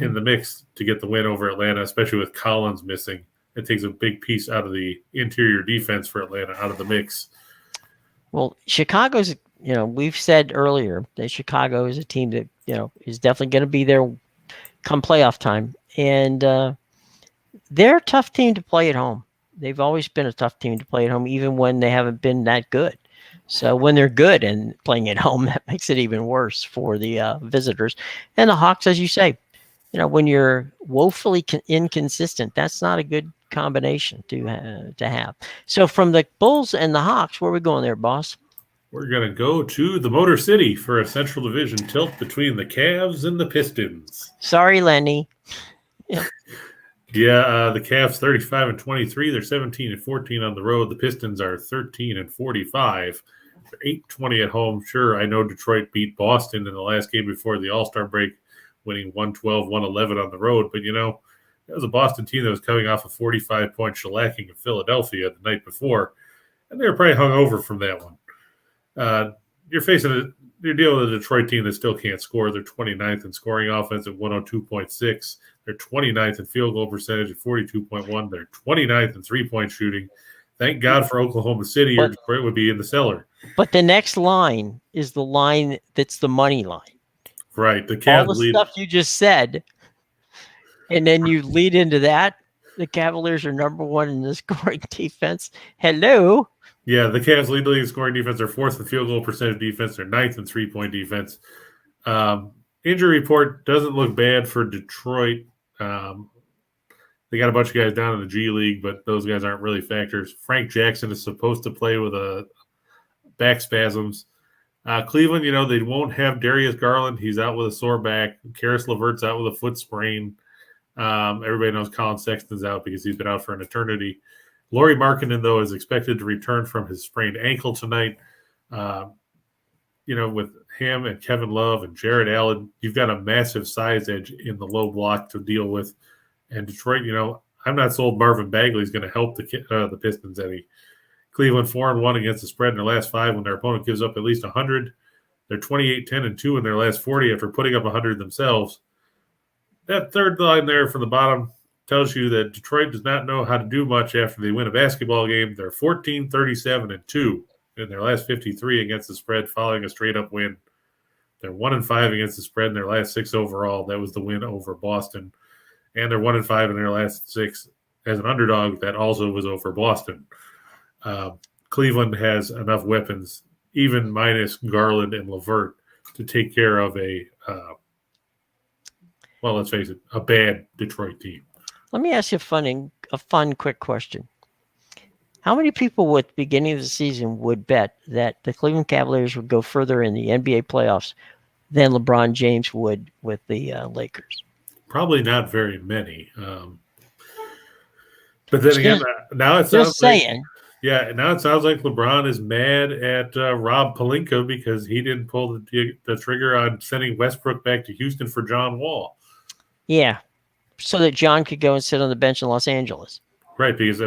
in the mix to get the win over Atlanta, especially with Collins missing. It takes a big piece out of the interior defense for Atlanta out of the mix. Well, Chicago's, we've said earlier that Chicago is a team that, is definitely going to be there come playoff time. And they're a tough team to play at home. They've always been a tough team to play at home, even when they haven't been that good. So when they're good and playing at home, that makes it even worse for the visitors. And the Hawks, as you say, when you're woefully inconsistent, that's not a good combination to have. So from the Bulls and the Hawks, where are we going there, boss? We're going to go to the Motor City for a Central Division tilt between the Cavs and the Pistons. Sorry, Lenny. Yeah, the Cavs 35-23. They're 17-14 on the road. The Pistons are 13-45. They're 8-20 at home. Sure, I know Detroit beat Boston in the last game before the All-Star break, winning 112-111 on the road. But, that was a Boston team that was coming off a 45-point shellacking in Philadelphia the night before, and they were probably hung over from that one. You're dealing with a Detroit team that still can't score. They're 29th in scoring offense at 102.6. They're 29th in field goal percentage at 42.1. They're 29th in three-point shooting. Thank God for Oklahoma City, or Detroit would be in the cellar. But the next line is the line that's the money line. Right. The Cavs all the stuff you just said, and then you lead into that. The Cavaliers are number one in the scoring defense. Hello. Yeah, the Cavs lead the league in scoring defense. They're fourth in field goal percentage defense. They're ninth in three-point defense. Injury report doesn't look bad for Detroit. They got a bunch of guys down in the G League, but those guys aren't really factors. Frank Jackson is supposed to play with a back spasms. Cleveland, they won't have Darius Garland. He's out with a sore back. Karis LeVert's out with a foot sprain. Everybody knows Colin Sexton's out because he's been out for an eternity. Lauri Markkanen, though, is expected to return from his sprained ankle tonight. With him and Kevin Love and Jared Allen, you've got a massive size edge in the low block to deal with. And Detroit, I'm not sold Marvin Bagley is going to help the Pistons any. Cleveland 4-1 against the spread in their last 5 when their opponent gives up at least 100. They're 28-10-2 in their last 40 after putting up 100 themselves. That third line there from the bottom tells you that Detroit does not know how to do much after they win a basketball game. They're 14-37-2 in their last 53 against the spread following a straight-up win. They're 1-5 against the spread in their last 6 overall. That was the win over Boston. And they're 1-5 in their last 6 as an underdog. That also was over Boston. Cleveland has enough weapons, even minus Garland and LeVert, to take care of let's face it, a bad Detroit team. Let me ask you a fun, quick question. How many people at the beginning of the season would bet that the Cleveland Cavaliers would go further in the NBA playoffs than LeBron James would with the Lakers? Probably not very many. But then again, now it sounds now it sounds like LeBron is mad at Rob Pelinka because he didn't pull the trigger on sending Westbrook back to Houston for John Wall. Yeah, so that John could go and sit on the bench in Los Angeles. Right, because,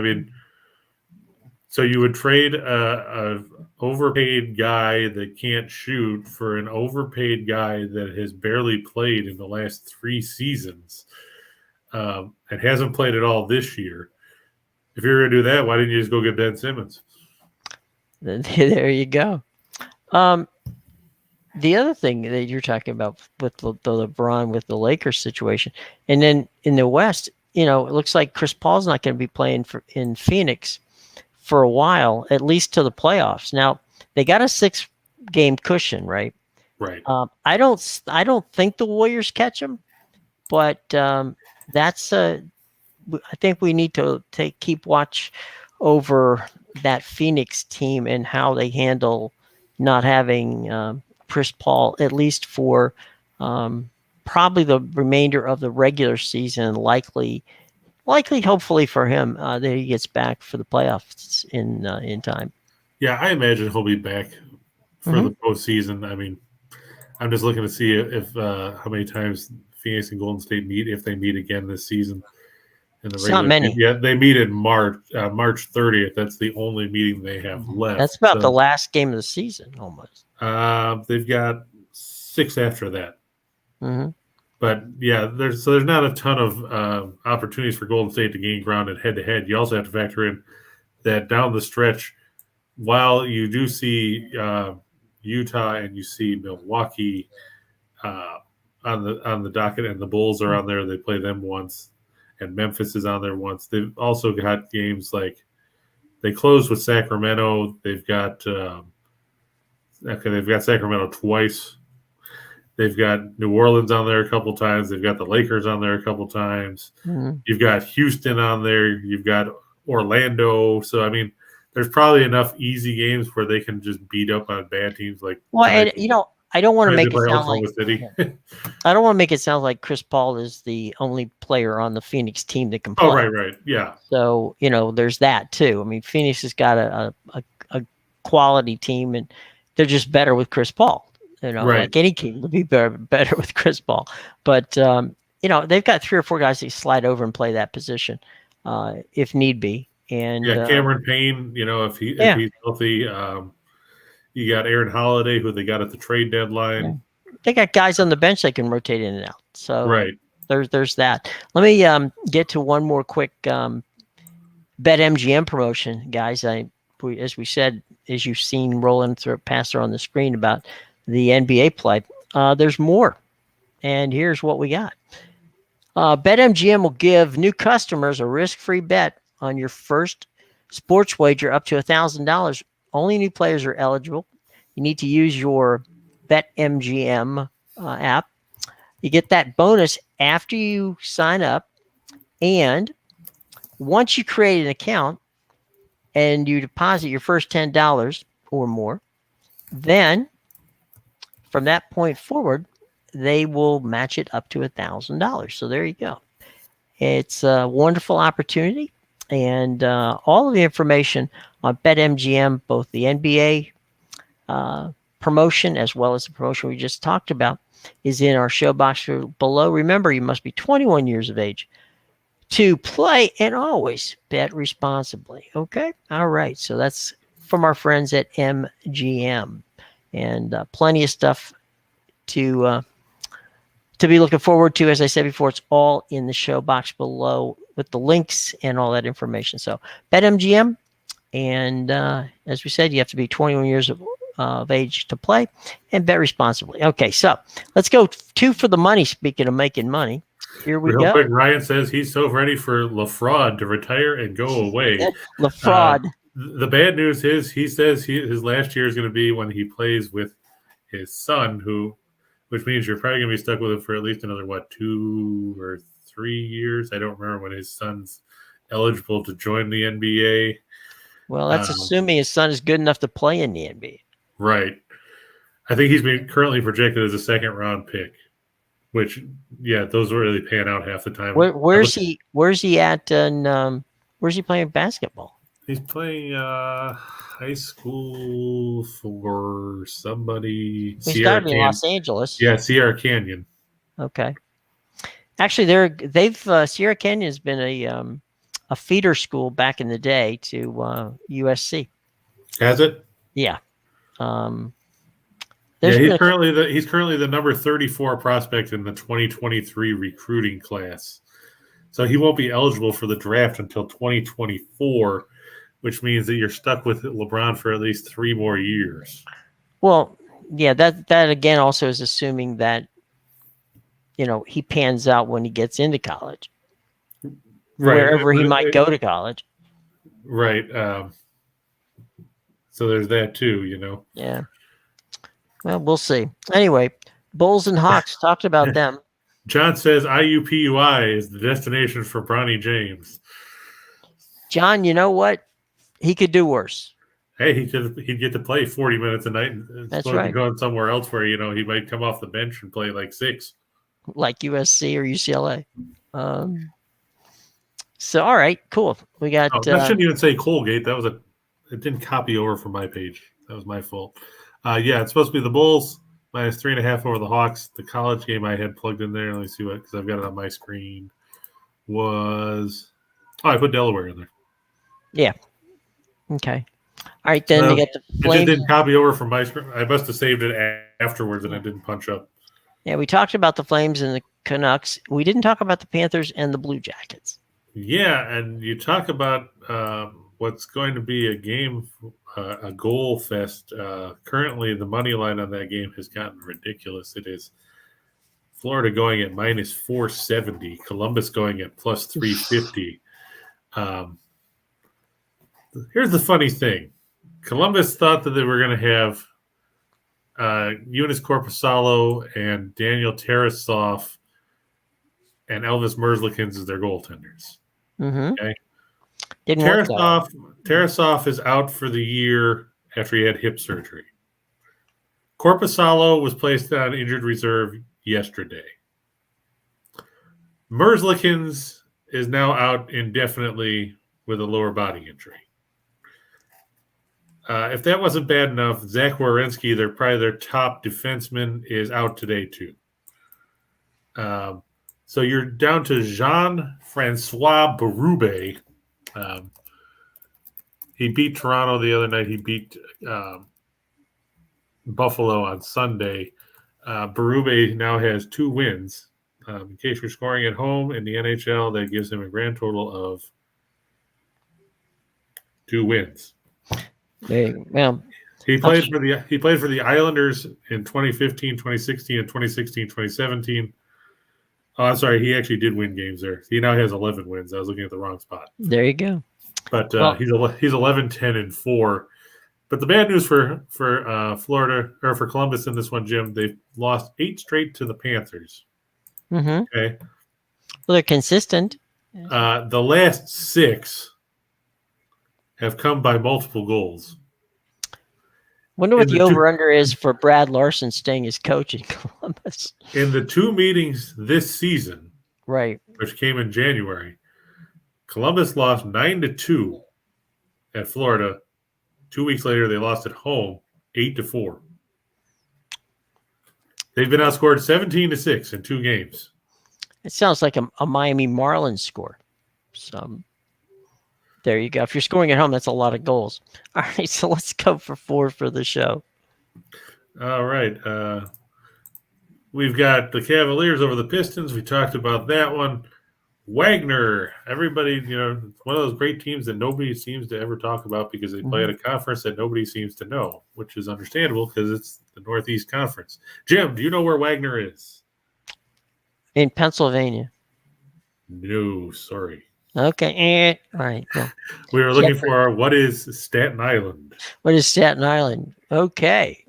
so you would trade a overpaid guy that can't shoot for an overpaid guy that has barely played in the last 3 seasons and hasn't played at all this year. If you're going to do that, why didn't you just go get Ben Simmons? There you go. The other thing that you're talking about with the LeBron with the Lakers situation, and then in the West, it looks like Chris Paul's not going to be playing in Phoenix for a while, at least to the playoffs. Now they got a 6-game cushion, right? Right. I don't think the Warriors catch him, but that's I think we need to keep watch over that Phoenix team and how they handle not having Chris Paul, at least for probably the remainder of the regular season, likely, hopefully for him, that he gets back for the playoffs in time. Yeah, I imagine he'll be back for the postseason. I'm just looking to see if how many times Phoenix and Golden State meet, if they meet again this season. It's not many. Yeah, they meet in March 30th. That's the only meeting they have left. That's about the last game of the season, almost. They've got 6 after that. Mm-hmm. But yeah, there's not a ton of opportunities for Golden State to gain ground at head-to-head. You also have to factor in that down the stretch, while you do see Utah and you see Milwaukee on the docket, and the Bulls are on there. They play them once, and Memphis is on there once. They've also got games like they closed with Sacramento. They've got Okay, they've got Sacramento twice. They've got New Orleans on there a couple times. They've got the Lakers on there a couple times. Mhm. You've got Houston on there. You've got Orlando. So, I mean, there's probably enough easy games where they can just beat up on bad teams like Well, tonight. and I don't want to Tonight they make it play sound like Oklahoma City. I don't want to make it sound like Chris Paul is the only player on the Phoenix team that can Oh, play. right. Yeah. So there's that too. I mean, Phoenix has got a quality team, and they're just better with Chris Paul. Right. Like any team would be better with Chris Paul. But they've got 3 or 4 guys that slide over and play that position if need be. And Yeah, Cameron Payne, if he's healthy. You got Aaron Holiday, who they got at the trade deadline. They got guys on the bench they can rotate in and out. So right. There's that. Let me get to one more quick BetMGM promotion, guys. As we said, as you've seen rolling through past on the screen about the NBA play, there's more. And here's what we got. BetMGM will give new customers a risk-free bet on your first sports wager up to $1,000. Only new players are eligible. You need to use your BetMGM app. You get that bonus after you sign up. And once you create an account and you deposit your first $10 or more, then from that point forward, they will match it up to $1,000. So there you go. It's a wonderful opportunity. And all of the information on BetMGM, both the NBA promotion as well as the promotion we just talked about, is in our show box below. Remember, you must be 21 years of age to play, and always bet responsibly. Okay? All right. So that's from our friends at MGM. And plenty of stuff to be looking forward to. As I said before, it's all in the show box below with the links and all that information. So BetMGM, and as we said, you have to be 21 years of age to play, and bet responsibly. Okay, so let's go 2 for the money. Speaking of making money, here we go. Quick, Ryan says he's so ready for LaFraud to retire and go away. LaFraud. The bad news is he says his last year is going to be when he plays with his son, which means you're probably going to be stuck with him for at least another, 2 or 3 years. I don't remember when his son's eligible to join the NBA. Well, that's assuming his son is good enough to play in the NBA. Right. I think he's been currently projected as a second-round pick, which, those really pan out half the time. Where's he at? And where's he playing basketball? He's playing high school for somebody. He's got to be in Los Angeles. Yeah, Sierra Canyon. Okay. Actually, they've Sierra Canyon has been a feeder school back in the day to USC. Has it? Yeah. He's currently the number 34 prospect in the 2023 recruiting class. So he won't be eligible for the draft until 2024, which means that you're stuck with LeBron for at least 3 more years. Well, yeah, that again also is assuming that he pans out when he gets into college. Right. Wherever he might go to college. Right. So there's that too, Yeah. Well, we'll see. Anyway, Bulls and Hawks, talked about them. John says IUPUI is the destination for Bronny James. John, you know what? He could do worse. Hey, he'd get to play 40 minutes a night. That's right. Going somewhere else where, he might come off the bench and play like 6. Like USC or UCLA. So, all right, cool. We got... I shouldn't even say Colgate. It didn't copy over from my page. That was my fault. It's supposed to be the Bulls minus 3.5 over the Hawks. The college game I had plugged in there. Let me see because I've got it on my screen. I put Delaware in there. Yeah. Okay. All right, then you get the Flames. It just didn't copy over from my screen. I must have saved it afterwards and it didn't punch up. Yeah, we talked about the Flames and the Canucks. We didn't talk about the Panthers and the Blue Jackets. Yeah, and you talk about what's going to be a game, a goal fest. Currently, the money line on that game has gotten ridiculous. It is Florida going at minus 470, Columbus going at plus 350. Here's the funny thing. Columbus thought that they were going to have Eunice Korpisalo and Daniel Tarasov and Elvis Merzlikins as their goaltenders. Mm-hmm. Okay. Didn't work though. Tarasov is out for the year after he had hip surgery. Korpisalo was placed on injured reserve yesterday. Merzlikins is now out indefinitely with a lower body injury. If that wasn't bad enough, Zach Werenski, probably their top defenseman, is out today too. So you're down to Jean-Francois Berube. He beat Toronto the other night. He beat Buffalo on Sunday. Berube now has 2 wins. In case you're scoring at home in the NHL, that gives him a grand total of 2 wins. Well, he played for the Islanders in 2015, 2016, and 2016, 2017. Oh, I'm sorry. He actually did win games there. He now has 11 wins. I was looking at the wrong spot. There you go. But he's 11, 10, and 4. But the bad news for Florida or for Columbus in this one, Jim, they've lost 8 straight to the Panthers. Mm-hmm. Okay. Well, they're consistent. The last 6 have come by multiple goals. Wonder what the over-under is for Brad Larson staying as coach in Columbus. In the 2 meetings this season, right, which came in January, Columbus lost 9-2 at Florida. 2 weeks later, they lost at home 8-4. They've been outscored 17-6 in 2 games. It sounds like a Miami Marlins score. So there you go. If you're scoring at home, that's a lot of goals. All right, so let's go for 4 for the show. All right. We've got the Cavaliers over the Pistons. We talked about that one. Wagner, everybody, one of those great teams that nobody seems to ever talk about because they play at a conference that nobody seems to know, which is understandable because it's the Northeast Conference. Jim, do you know where Wagner is? In Pennsylvania. No, sorry. Okay. All right. Well, we were looking for what is Staten Island? What is Staten Island? Okay.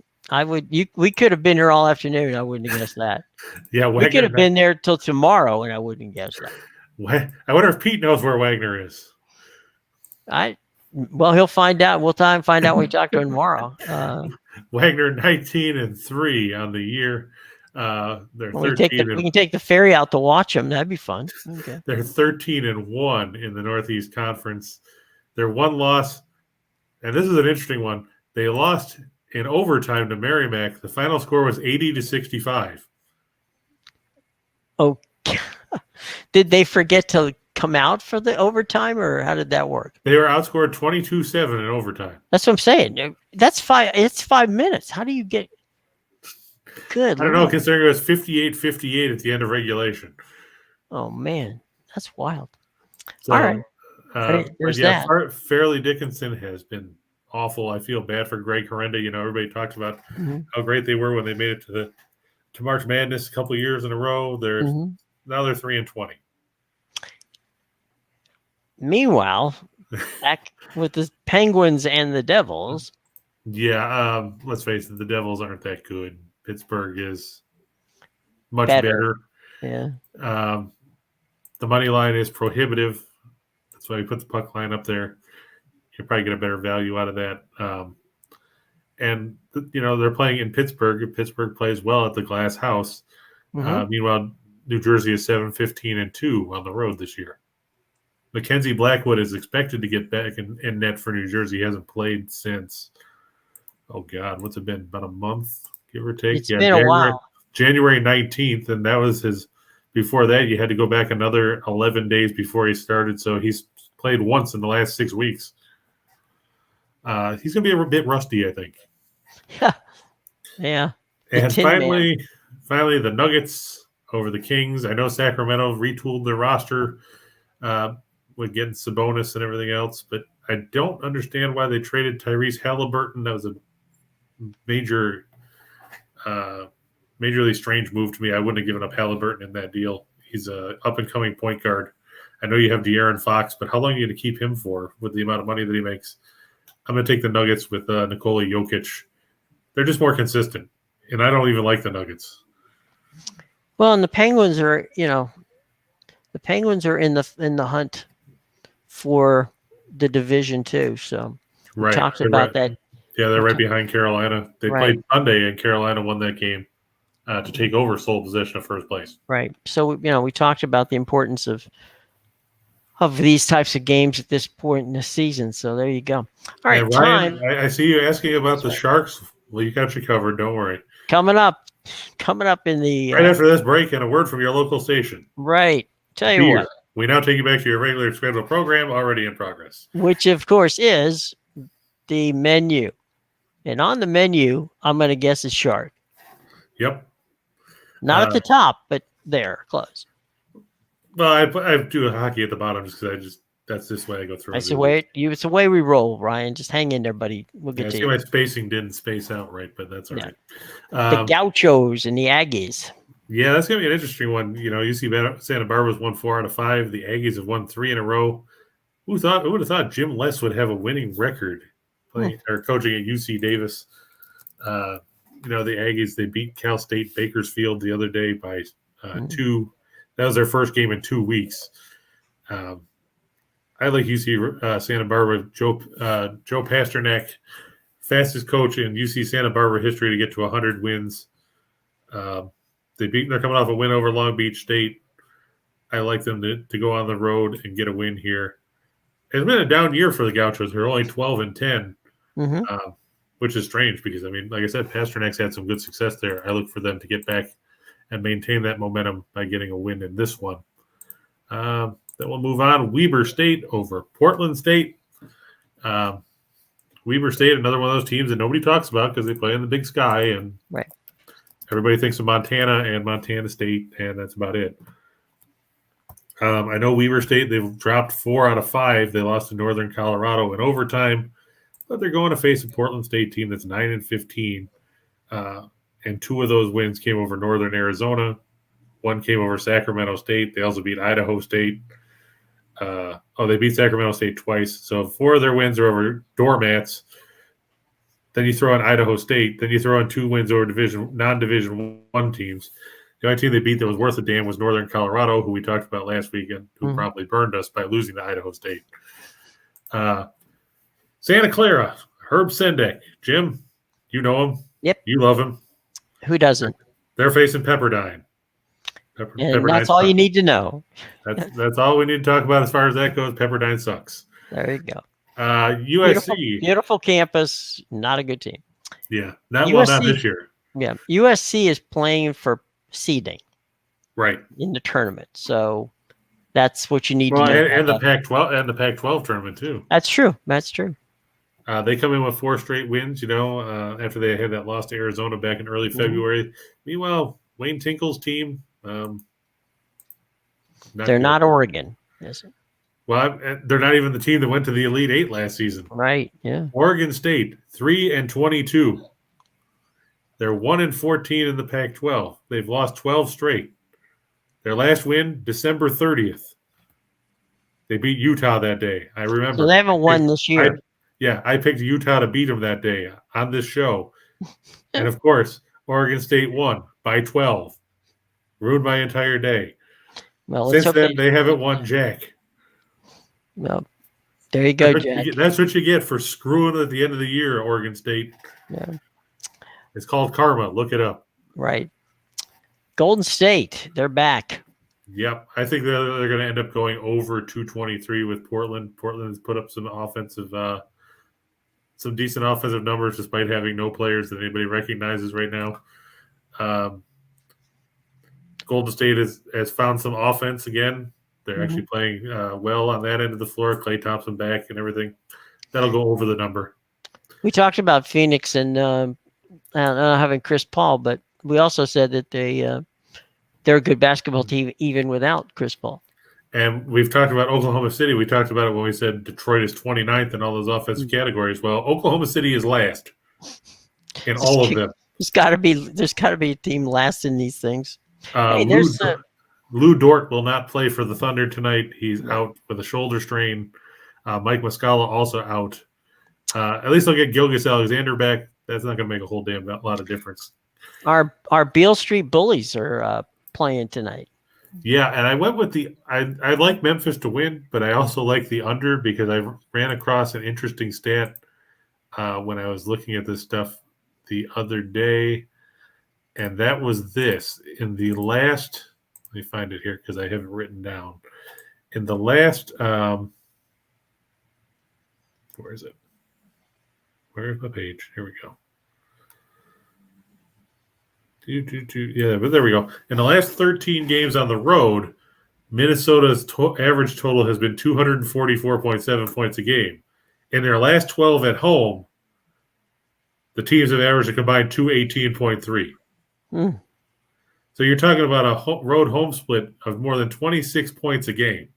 We could have been here all afternoon. I wouldn't have guessed that. Yeah, we could have been there till tomorrow, and I wouldn't guess that. I wonder if Pete knows where Wagner is. Well, he'll find out. We'll find out when we talk to him tomorrow. Wagner 19-3 on the year. They're 13. We can take the ferry out to watch them. That'd be fun. Okay. They're 13-1 in the Northeast Conference. Their one loss, and this is an interesting one. They lost in overtime to Merrimack. The final score was 80-65. Oh, did they forget to come out for the overtime, or how did that work? They were outscored 22-7 in overtime. That's what I'm saying. That's 5. It's 5 minutes. How do you get? Good. I don't know, considering it was 58-58 at the end of regulation. Oh man, that's wild. So, all right. There's that. Fairleigh Dickinson has been awful. I feel bad for Greg Correnda. Everybody talks about how great they were when they made it to March Madness a couple of years in a row. Now they're 3-20. Meanwhile, back with the Penguins and the Devils. Yeah, let's face it, the Devils aren't that good. Pittsburgh is much better. Yeah. The money line is prohibitive. That's why we put the puck line up there. You'll probably get a better value out of that. And they're playing in Pittsburgh. Pittsburgh plays well at the Glass House. Meanwhile, New Jersey is 7-15-2 on the road this year. Mackenzie Blackwood is expected to get back in net for New Jersey. He hasn't played since, what's it been? About a month, give or take? It's been a while. January 19th, and that was his. Before that, you had to go back another 11 days before he started, so he's played once in the last 6 weeks. He's going to be a bit rusty, I think. Yeah. And finally, the Nuggets over the Kings. I know Sacramento retooled their roster with getting Sabonis and everything else, but I don't understand why they traded Tyrese Halliburton. That was a majorly strange move to me. I wouldn't have given up Halliburton in that deal. He's a up-and-coming point guard. I know you have De'Aaron Fox, but how long are you going to keep him for with the amount of money that he makes? I'm going to take the Nuggets with Nikola Jokic. They're just more consistent. And I don't even like the Nuggets. Well, and the Penguins are, the Penguins are in the hunt for the division too. So we Right. talked They're about right. that. Yeah, they're right behind Carolina. They Right, played Sunday, and Carolina won that game to take over sole possession of first place. right. So we talked about the importance of these types of games at this point in the season. So there you go. All right, And time. Ryan, I see you asking about That's the right. Sharks. Well, you got you covered. Don't worry. Coming up in the Right after this break, and a word from your local station. right. Tell you Beer. what, We now take you back to your regular scheduled program, already in progress. which of course is the menu, and on the menu, I'm going to guess is shark. Yep. Not at the top, but there, close. Well, I do hockey at the bottom just because that's this way I go through. It's the way we roll, Ryan. Just hang in there, buddy. We'll Yeah, get I to see you. my spacing didn't space out right, but that's all Yeah. right. The Gauchos and the Aggies. Yeah, that's gonna be an interesting one. UC Santa Barbara's won 4 out of 5. The Aggies have won 3 in a row. Who would have thought Jim Les would have a winning record playing or coaching at UC Davis? The Aggies, they beat Cal State Bakersfield the other day by 2. That was their first game in 2 weeks. I like UC Santa Barbara. Joe Pasternak, fastest coach in UC Santa Barbara history to get to 100 wins. They're coming off a win over Long Beach State. I like them to go on the road and get a win here. It's been a down year for the Gauchos. They're only 12-10, which is strange because, like I said, Pasternak's had some good success there. I look for them to get back and maintain that momentum by getting a win in this one. Then we'll move on. Weber State over Portland State. Weber State, another one of those teams that nobody talks about because they play in the Big Sky, and Right. everybody thinks of Montana and Montana State, and that's about it. I know Weber State, they've dropped 4 out of 5. They lost to Northern Colorado in overtime, but they're going to face a Portland State team that's 9-15, and 2 of those wins came over Northern Arizona. 1 came over Sacramento State. They also beat Idaho State. They beat Sacramento State twice. So 4 of their wins are over doormats. Then you throw in Idaho State. Then you throw in 2 wins over non-Division 1 teams. The only team they beat that was worth a damn was Northern Colorado, who we talked about last weekend, who probably burned us by losing to Idaho State. Santa Clara, Herb Sendek. Jim, you know him. Yep. You love him. Who doesn't? They're facing Pepperdine. And that's all you need to know. That's all we need to talk about as far as that goes. Pepperdine sucks. There you go. USC. Beautiful campus. Not a good team. Yeah. Not this year. Yeah. USC is playing for seeding. Right. In the tournament. So that's what you need to know. And the Pac-12 tournament too. That's true. They come in with 4 straight wins, after they had that loss to Arizona back in early February. Meanwhile, Wayne Tinkle's team, they're not Oregon. Yes. Well, they're not even the team that went to the Elite 8 last season. Right. Yeah. Oregon State, 3-22. They're 1-14 in the Pac-12. They've lost 12 straight. Their last win, December 30th. They beat Utah that day. I remember. So they haven't won this year. I picked Utah to beat them that day on this show. And, of course, Oregon State won by 12. Ruined my entire day. Well, Since then, they haven't won jack. Well, there you go, Jack. That's what you get for screwing at the end of the year, Oregon State. Yeah. It's called karma. Look it up. Right. Golden State, they're back. Yep. I think they're going to end up going over 223 with Portland. Portland has put up some decent offensive numbers despite having no players that anybody recognizes right now. Golden State has found some offense again. They're actually playing well on that end of the floor. Klay Thompson back and everything. That'll go over the number. We talked about Phoenix and having Chris Paul, but we also said that they're a good basketball team even without Chris Paul. And we've talked about Oklahoma City. We talked about it when we said Detroit is 29th in all those offensive categories. Well, Oklahoma City is last in all of them. There's got to be a team last in these things. Lou Dort will not play for the Thunder tonight. He's out with a shoulder strain. Mike Muscala also out. At least they'll get Gilgeous Alexander back. That's not going to make a whole damn lot of difference. Our Beale Street Bullies are playing tonight. Yeah, and I went with I like Memphis to win, but I also like the under because I ran across an interesting stat when I was looking at this stuff the other day, and that was this. In the last, let me find it here because I have it written down. In the last, where is it? Where's my page? Here we go. Yeah, but there we go. In the last 13 games on the road, Minnesota's average total has been 244.7 points a game. In their last 12 at home, the teams have averaged a combined 218.3. So you're talking about a road home split of more than 26 points a game.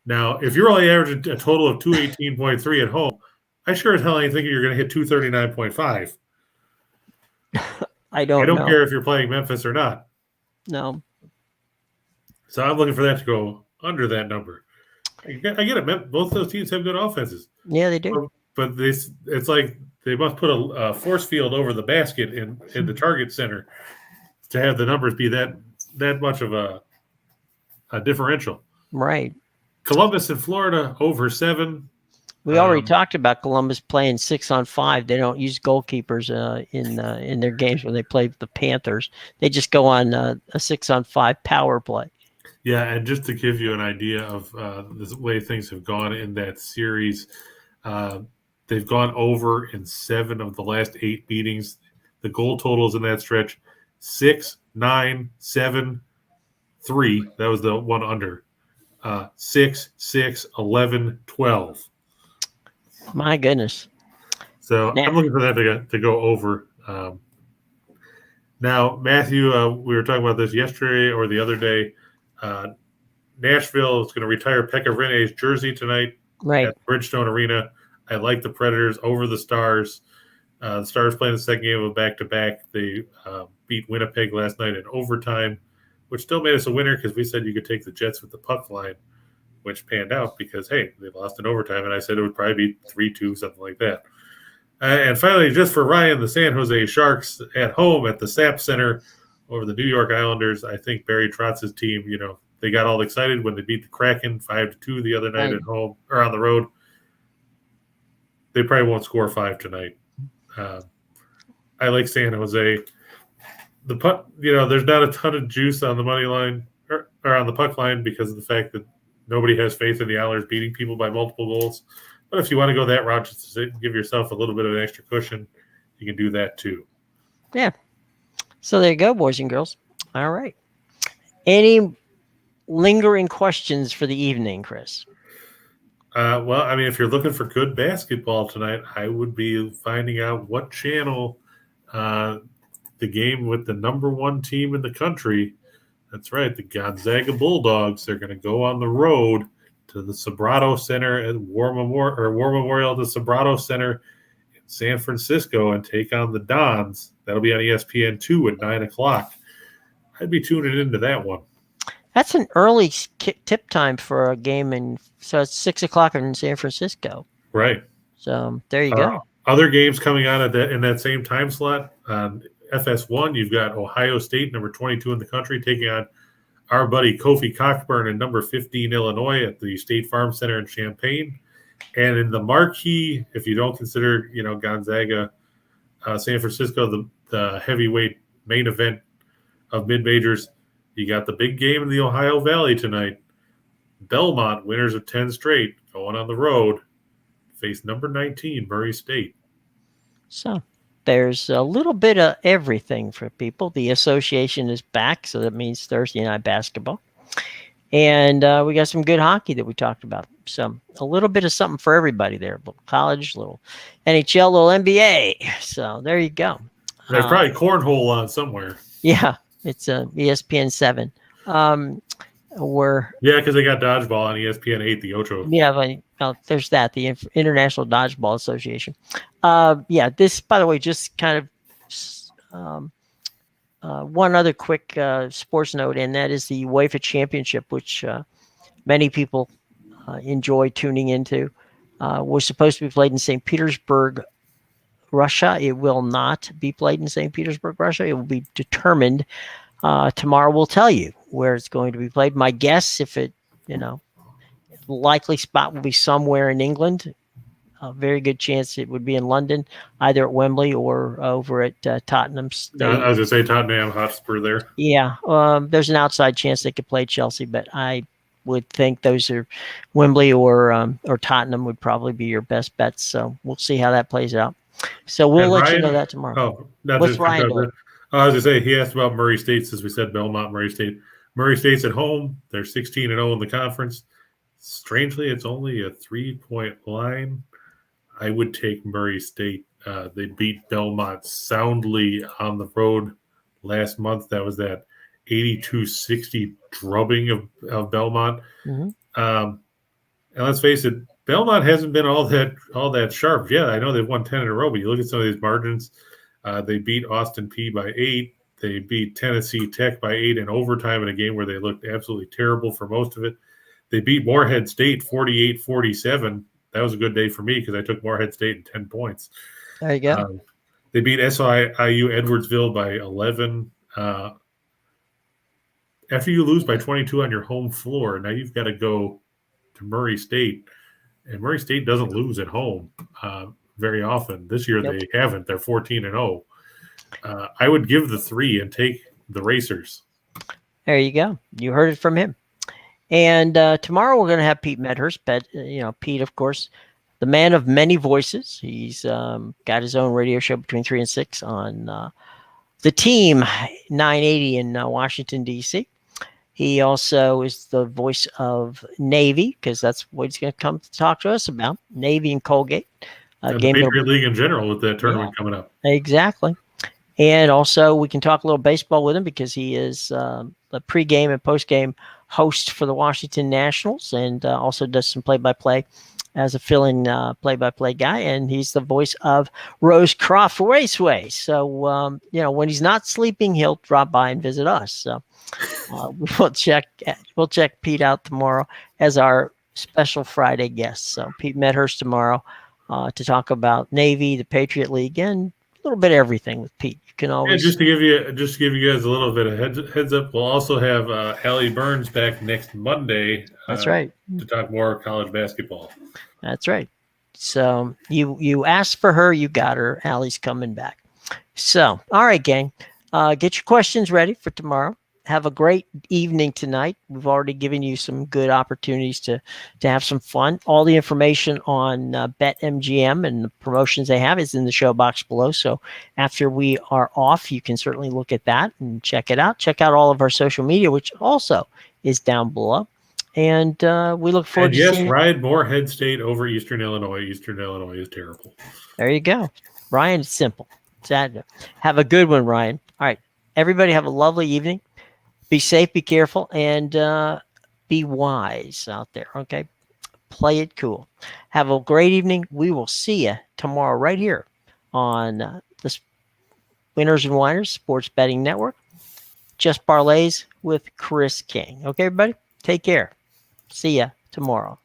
Now, if you're only averaging a total of 218.3 at home, I sure as hell ain't thinking you're going to hit 239.5. I don't know. care if you're playing Memphis or not. No. So I'm looking for that to go under that number. I get it. Both those teams have good offenses. Yeah, they do. But it's like they must put a force field over the basket in the target center to have the numbers be that much of a differential. Right. Columbus in Florida over 7. We already talked about Columbus playing 6-on-5. They don't use goalkeepers in their games when they play the Panthers. They just go on a 6-on-5 power play. Yeah, and just to give you an idea of the way things have gone in that series, they've gone over in 7 of the last 8 meetings. The goal totals in that stretch, 6, 9, 7, 3. That was the one under. 6, 6, 11, 12. My goodness. So I'm looking for that to go over. Now, Matthew, we were talking about this yesterday or the other day. Nashville is going to retire Pekka Rinne's jersey tonight at Bridgestone Arena. I like the Predators over the Stars. The Stars playing the second game of a back-to-back. They beat Winnipeg last night in overtime, which still made us a winner because we said you could take the Jets with the puck line, which panned out because, hey, they lost in overtime, and I said it would probably be 3-2, something like that. And finally, just for Ryan, the San Jose Sharks at home at the SAP Center over the New York Islanders. I think Barry Trotz's team, they got all excited when they beat the Kraken 5-2 the other night at home or on the road. They probably won't score 5 tonight. I like San Jose. The puck, there's not a ton of juice on the money line or on the puck line because of the fact that nobody has faith in the Islanders beating people by multiple goals. But if you want to go that route, just to give yourself a little bit of an extra cushion, you can do that too. Yeah. So there you go, boys and girls. All right. Any lingering questions for the evening, Chris? Well, I mean, if you're looking for good basketball tonight, I would be finding out what channel the game with the number 1 team in the country. That's right, the Gonzaga Bulldogs. They're going to go on the road to the Sobrato Center at War Memorial, the Sobrato Center in San Francisco, and take on the Dons. That'll be on ESPN2 at 9:00. I'd be tuning into that one. That's an early tip time for a game, so it's 6:00 in San Francisco. Right. So there you go. Other games coming on in that same time slot. FS1, you've got Ohio State, number 22 in the country, taking on our buddy Kofi Cockburn and number 15 Illinois at the State Farm Center in Champaign. And in the marquee, if you don't consider, Gonzaga, San Francisco, the heavyweight main event of mid-majors, you got the big game in the Ohio Valley tonight. Belmont, winners of 10 straight, going on the road, face number 19, Murray State. So there's a little bit of everything for people. The association is back, so that means Thursday night basketball. And we got some good hockey that we talked about. So a little bit of something for everybody there. A little college, a little NHL, a little NBA. So there you go. There's probably cornhole on somewhere. Yeah, it's ESPN 7. Because they got dodgeball on ESPN 8, the Ocho. Yeah, there's that, the International Dodgeball Association. This, by the way, just kind of one other quick sports note, and that is the UEFA Championship, which many people enjoy tuning into. Was supposed to be played in St. Petersburg Russia. It will not be played in St. Petersburg, Russia. It will be determined. Tomorrow will tell you where it's going to be played. My guess, if it, likely spot will be somewhere in England. A very good chance it would be in London, either at Wembley or over at Tottenham Stadium. I was going to say Tottenham Hotspur there. Yeah, there's an outside chance they could play Chelsea, but I would think those are Wembley or Tottenham would probably be your best bets. So we'll see how that plays out. So we'll let you know that tomorrow. Oh, not What's Ryan doing? I was going to say, he asked about Murray State, since we said Belmont, Murray State. Murray State's at home. They're 16-0 in the conference. Strangely, it's only a 3-point line. I would take Murray State. They beat Belmont soundly on the road last month. That was that 82-60 drubbing of Belmont. Mm-hmm. And let's face it, Belmont hasn't been all that sharp. Yeah, I know they've won 10 in a row, but you look at some of these margins. They beat Austin Peay by 8. They beat Tennessee Tech by 8 in overtime in a game where they looked absolutely terrible for most of it. They beat Morehead State 48-47. That was a good day for me because I took Morehead State in 10 points. There you go. They beat SIU Edwardsville by 11. After you lose by 22 on your home floor, now you've got to go to Murray State. And Murray State doesn't lose at home very often. This year They haven't. They're 14-0. I would give the 3 and take the Racers. There you go. You heard it from him. And tomorrow we're going to have Pete Medhurst. Pete, of course, the man of many voices. He's got his own radio show between 3 and 6 on the Team 980 in Washington, D.C. He also is the voice of Navy, because that's what he's going to come to talk to us about, Navy and Colgate. The Patriot League in general with that tournament coming up. Exactly. And also we can talk a little baseball with him because he is the pregame and postgame host for the Washington Nationals, and also does some play-by-play as a fill-in play-by-play guy. And he's the voice of Rosecroft Raceway. So, when he's not sleeping, he'll drop by and visit us. So we'll check Pete out tomorrow as our special Friday guest. So Pete Medhurst tomorrow to talk about Navy, the Patriot League, and a little bit of everything with Pete. You can always just to give you guys a little bit of heads up. We'll also have Allie Burns back next Monday. That's right. To talk more college basketball. That's right. So you asked for her, you got her. Allie's coming back. So, all right, gang. Get your questions ready for tomorrow. Have a great evening tonight. We've already given you some good opportunities to have some fun. All the information on BetMGM and the promotions they have is in the show box below. So after we are off, you can certainly look at that and check it out. Check out all of our social media, which also is down below. And we look forward to seeing Ryan Morehead State over Eastern Illinois. Eastern Illinois is terrible. There you go. Ryan, it's simple. Have a good one, Ryan. All right. Everybody have a lovely evening. Be safe, be careful, and be wise out there, okay? Play it cool. Have a great evening. We will see you tomorrow right here on the Winners and Whiners Sports Betting Network. Just Parlays with Chris King. Okay, everybody? Take care. See ya tomorrow.